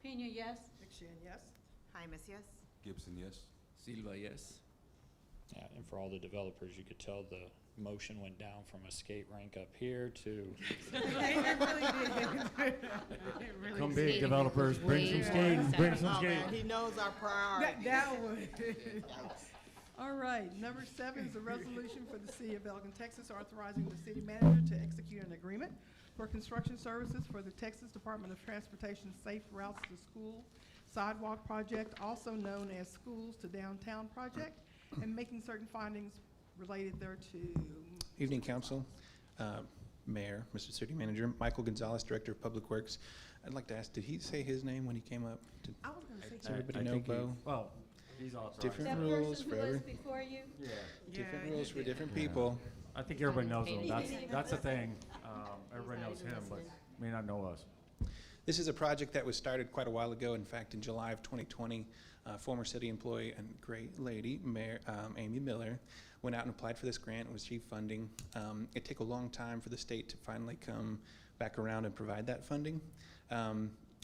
Pena, yes. McShane, yes. Hymus, yes. Gibson, yes. Silva, yes. Yeah, and for all the developers, you could tell the motion went down from a skate rink up here to come big did. developers, bring some Way skating, more bring some Oh, skating. man, he knows our priorities. That would. All right, number 7 is a resolution for the City of Elgin, Texas, authorizing the city manager to execute an agreement for construction services for the Texas Department of Transportation Safe Routes to School Sidewalk Project, also known as Schools to Downtown Project, and making certain findings related thereto. Evening, Council, Mayor, Mr. City Manager, Michael Gonzalez, Director of Public Works. I'd like to ask, did he say his name when he came up? I was gonna say. Does everybody know, think he- Bo? Well, he's authorized. Different That rules person for who was every, before you? Yeah. different rules for different Yeah. people. I think everybody knows him. Maybe. That's the thing. Everybody not knows even him, but listening. may not know us. This is a project that was started quite a while ago. In fact, in July of 2020, former city employee and great lady, Mayor Amy Miller, went out and applied for this grant and received funding. It took a long time for the state to finally come back around and provide that funding.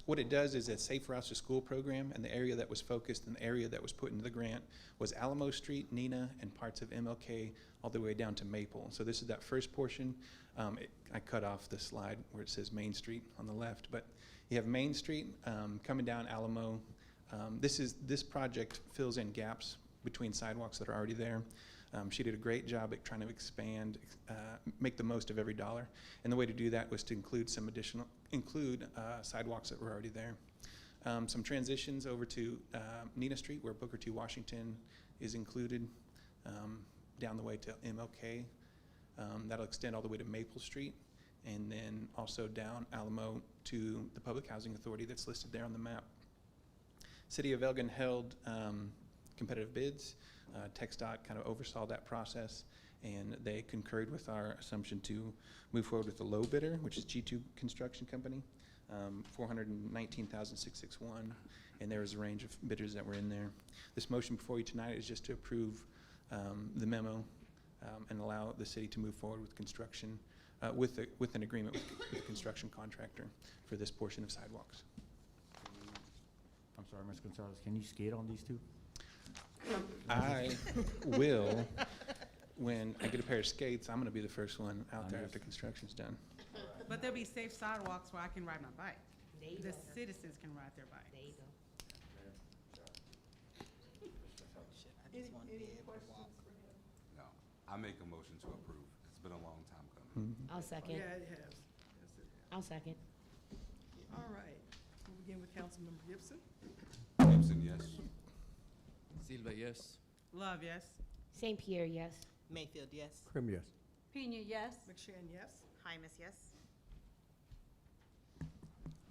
What it does is a Safe Routes to School program, and the area that was focused and the area that was put into the grant was Alamo Street, Nina, and parts of MLK, all the way down to Maple. So this is that first portion. I cut off the slide where it says Main Street on the left, but you have Main Street coming down Alamo. This project fills in gaps between sidewalks that are already there. She did a great job at trying to expand, make the most of every dollar. And the way to do that was to include some additional, sidewalks that were already there. Some transitions over to Nina Street, where Booker T. Washington is included, down the way to MLK. That'll extend all the way to Maple Street, and then also down Alamo to the Public Housing Authority that's listed there on the map. City of Elgin held competitive bids. TxDOT kind of oversaw that process, and they concurred with our assumption to move forward with the low bidder, which is G2 Construction Company, $419,661, and there was a range of bidders that were in there. This motion before you tonight is just to approve the memo and allow the city to move forward with construction with an agreement with the construction contractor for this portion of sidewalks. I'm sorry, Ms. Gonzalez, can you skate on these two? I will, when I get a pair of skates, I'm gonna be the first one out there after construction's done. But there'll be safe sidewalks where I can ride my bike. There you The go. citizens can ride their bikes. There you go. Any questions for him? No. I make a motion to approve. It's been a long time coming. Mhm. I'll second. Yeah, it has. Yes, it has. I'll second. All right, we'll begin with Councilmember Gibson. Gibson, yes. Silva, yes. Love, yes. St. Pierre, yes. Mayfield, yes. Krim, yes. Pena, yes. McShane, yes. Hymus, yes.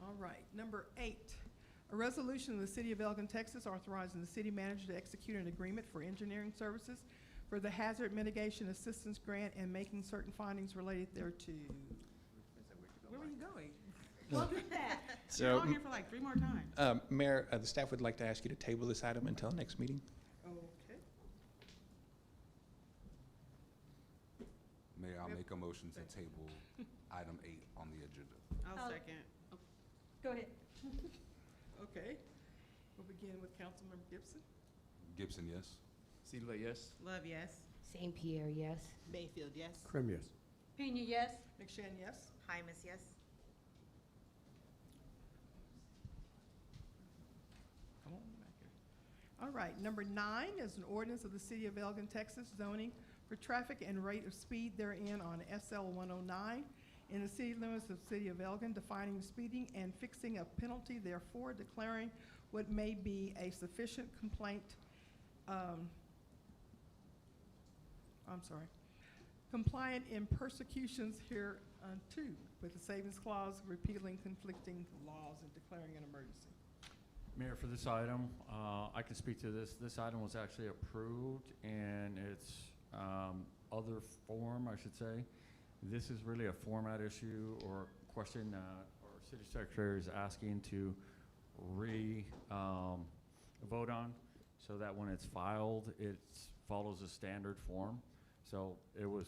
All right, number 8, a resolution of the City of Elgin, Texas, authorizing the city manager to execute an agreement for engineering services for the Hazard Mitigation Assistance Grant and making certain findings related thereto. Where were you going? Look at that. You're So, on here for like 3 more times. Mayor, the staff would like to ask you to table this item until next meeting. Okay. Mayor, I'll make a motion to table item 8 on the agenda. I'll I'll- second. Go ahead. Okay, we'll begin with Councilmember Gibson. Gibson, yes. Silva, yes. Love, yes. St. Pierre, yes. Mayfield, yes. Krim, yes. Pena, yes. McShane, yes. Hymus, yes. Come on back here. All right, number 9 is an ordinance of the City of Elgin, Texas, zoning for traffic and rate of speed therein on SL 109 in the city limits of the City of Elgin, defining speeding and fixing a penalty, therefore declaring what may be a sufficient complaint, compliant in persecutions hereunto with the savings clause, repealing conflicting laws and declaring an emergency. Mayor, for this item, I can speak to this. This item was actually approved in its other form, I should say. This is really a format issue or question, our city secretary is asking to vote on, so that when it's filed, it follows a standard form. So it was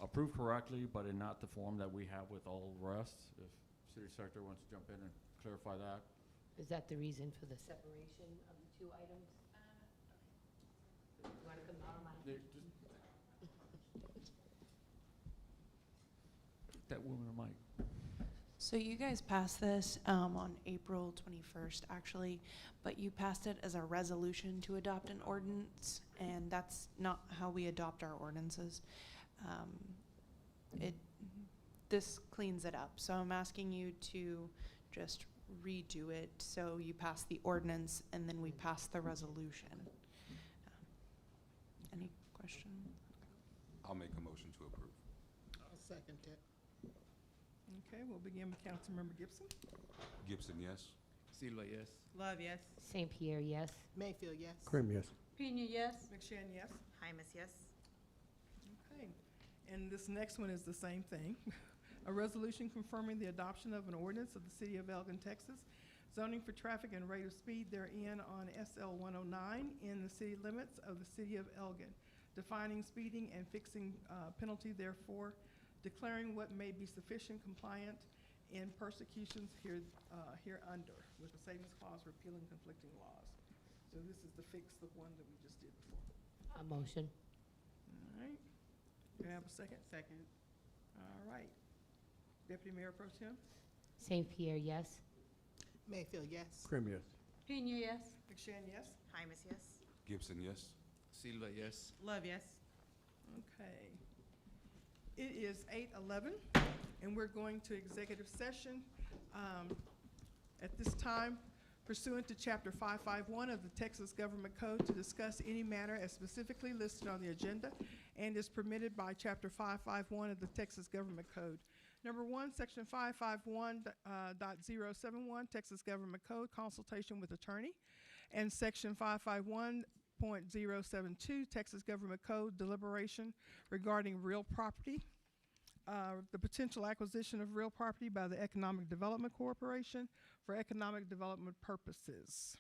approved correctly, but in not the form that we have with all the rest. If city secretary wants to jump in and clarify that. Is that the reason for the separation of the two items? You want to come out on my? That woman on mic. So you guys passed this on April 21st, actually, but you passed it as a resolution to adopt an ordinance, and that's not how we adopt our ordinances. This cleans it up. So I'm asking you to just redo it, so you pass the ordinance and then we pass the resolution. Any question? I'll make a motion to approve. I'll second it. Okay, we'll begin with Councilmember Gibson. Gibson, yes. Silva, yes. Love, yes. St. Pierre, yes. Mayfield, yes. Krim, yes. Pena, yes. McShane, yes. Hymus, yes. Okay, and this next one is the same thing. A resolution confirming the adoption of an ordinance of the City of Elgin, Texas, zoning for traffic and rate of speed therein on SL 109 in the city limits of the City of Elgin, defining speeding and fixing penalty therefore, declaring what may be sufficient compliant in persecutions hereunder, with the savings clause repealing conflicting laws. So this is the fix, the one that we just did before. A motion. All right. Do I have a second? Second. All right. Deputy Mayor Pro Tem? St. Pierre, yes. Mayfield, yes. Krim, yes. Pena, yes. McShane, yes. Hymus, yes. Gibson, yes. Silva, yes. Love, yes. Okay. It is 8:11, and we're going to executive session. At this time, pursuant to Chapter 551 of the Texas Government Code, to discuss any matter as specifically listed on the agenda and is permitted by Chapter 551 of the Texas Government Code. Number one, Section 551.071, Texas Government Code, consultation with attorney, and Section 551.072, Texas Government Code, deliberation regarding real property, the potential acquisition of real property by the Economic Development Corporation for economic development purposes.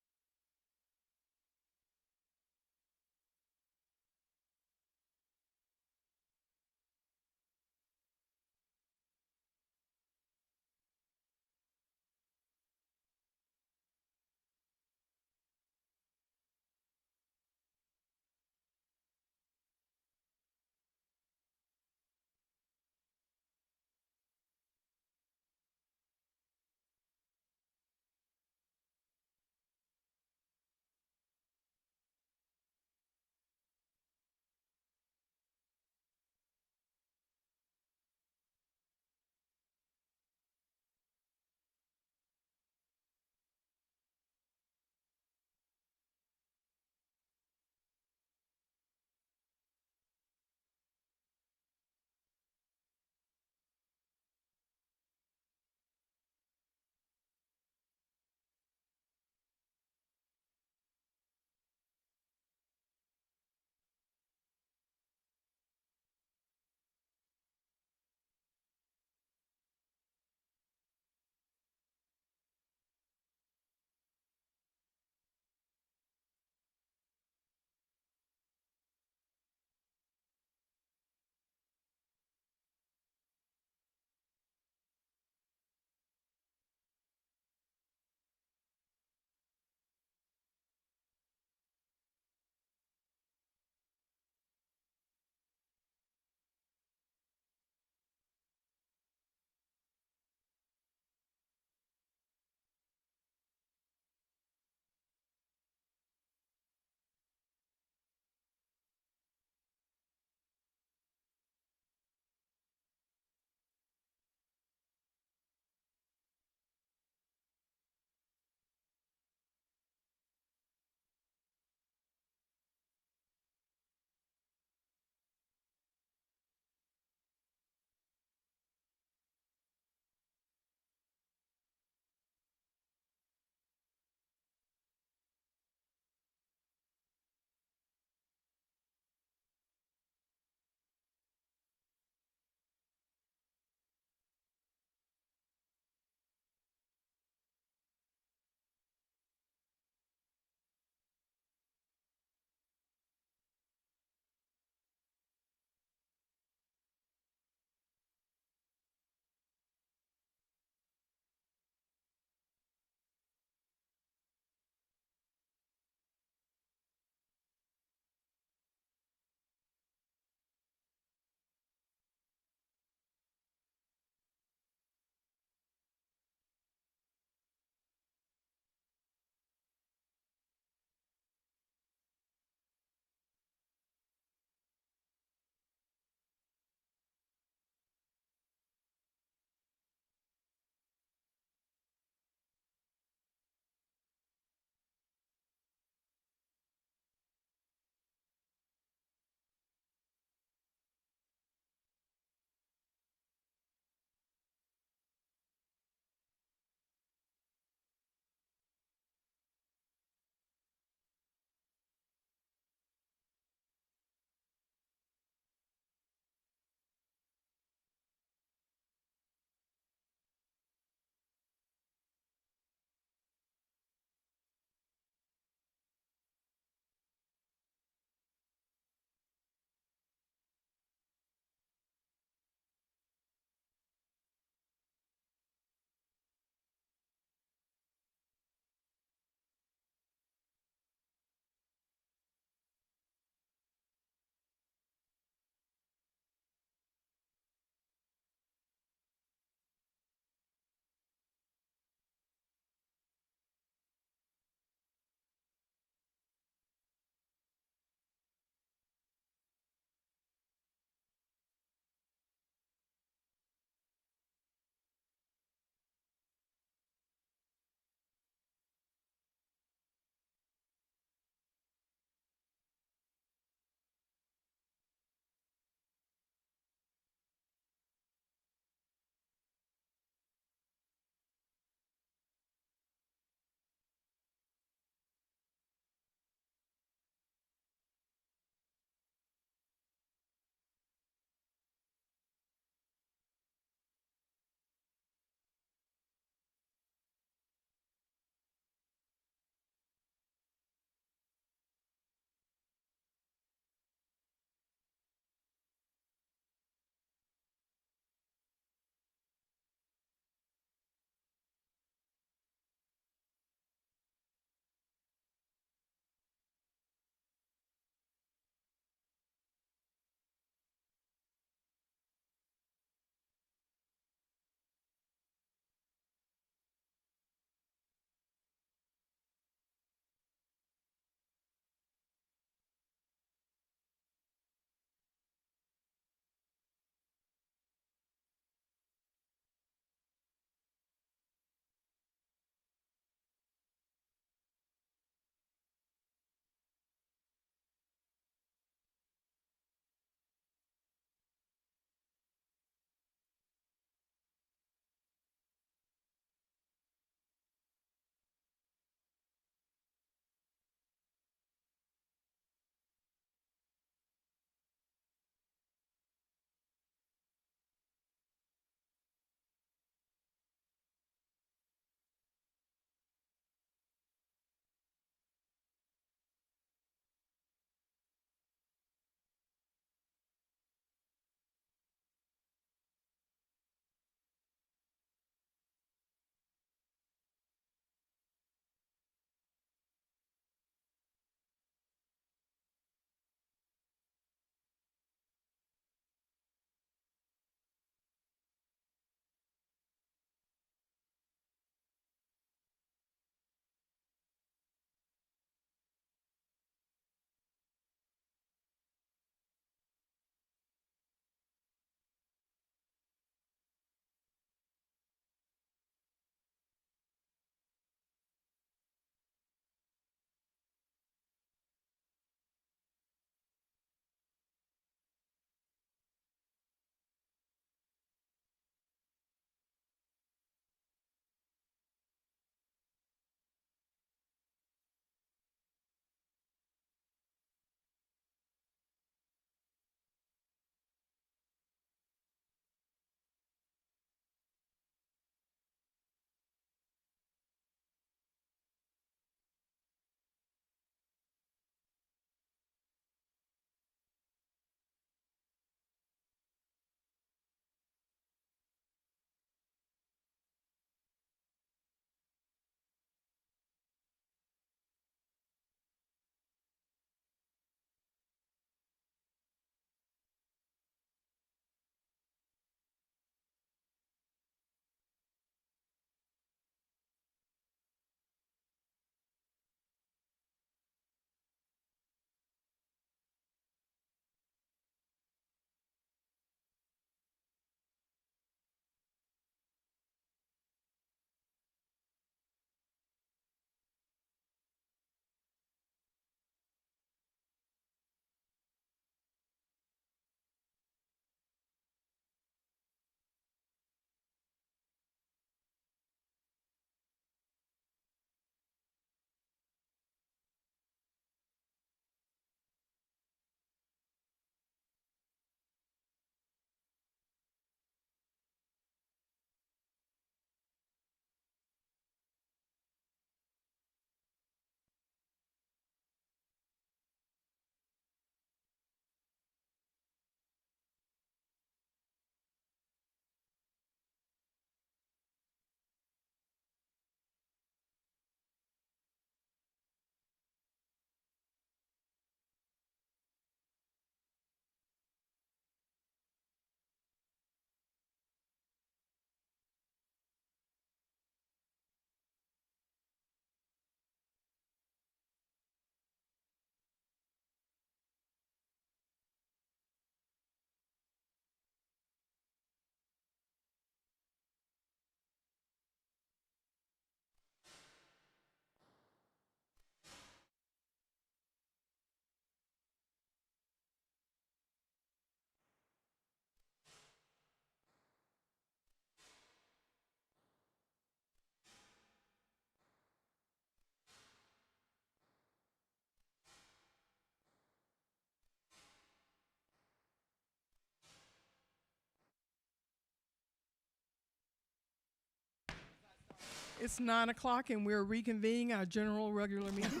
It's 9 o'clock and we're reconvening our general regular meeting.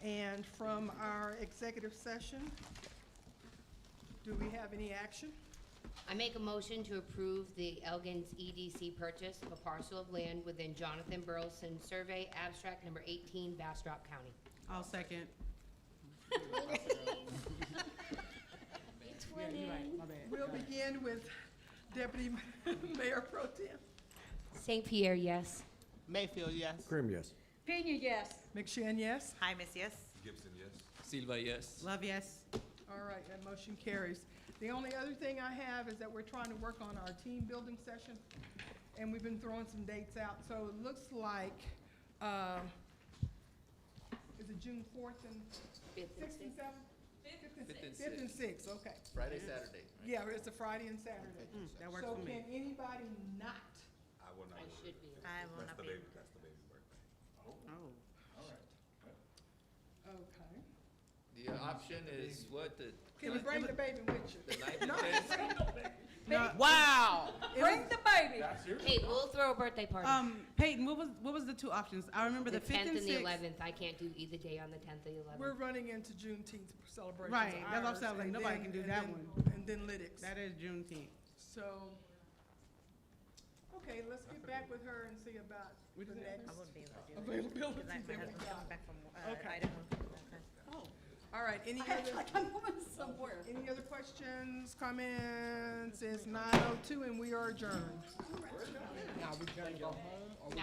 And from our executive session, do we have any action? I make a motion to approve the Elgin's EDC purchase of a parcel of land within Jonathan Burleson Survey, abstract number 18, Bastrop County. I'll second. We'll begin with Deputy Mayor Pro Tem. St. Pierre, yes. Mayfield, yes. Grim, yes. Pena, yes. McShane, yes? Hymus, yes. Gibson, yes. Silva, yes. Love, yes. All right, that motion carries. The only other thing I have is that we're trying to work on our team building session, and we've been throwing some dates out. So it looks like, is it June 4th and 6th and 7th? 5th and 6th, okay. Friday, Saturday. Right? Yeah, it's a Friday and Saturday. That works So for me. can anybody not? I will not. I should be. I will That's not the be. baby, that's the baby's birthday. Oh. Okay. The option is what, the Can you bring the baby with you? the 9th and 10th? No, Wow. Bring the baby. Hey, we'll throw a birthday party. Peyton, what was the two options? I remember the 5th 10th and and the 6th. 11th. I can't do either day on the 10th or the 11th. We're running into Juneteenth celebrations. Right, that's what I'm ours, saying, like, and nobody then- can do and that then- one. And then Lydics. That is Juneteenth. So, okay, let's get back with her and see about the What is it? next I wouldn't be able to do that. availability Because my that we husband's got. coming back from Okay. Idaho. All right, any I act other, like I'm going somewhere. any other questions, comments? It's 9:02 and we are adjourned. Now we gonna go home or we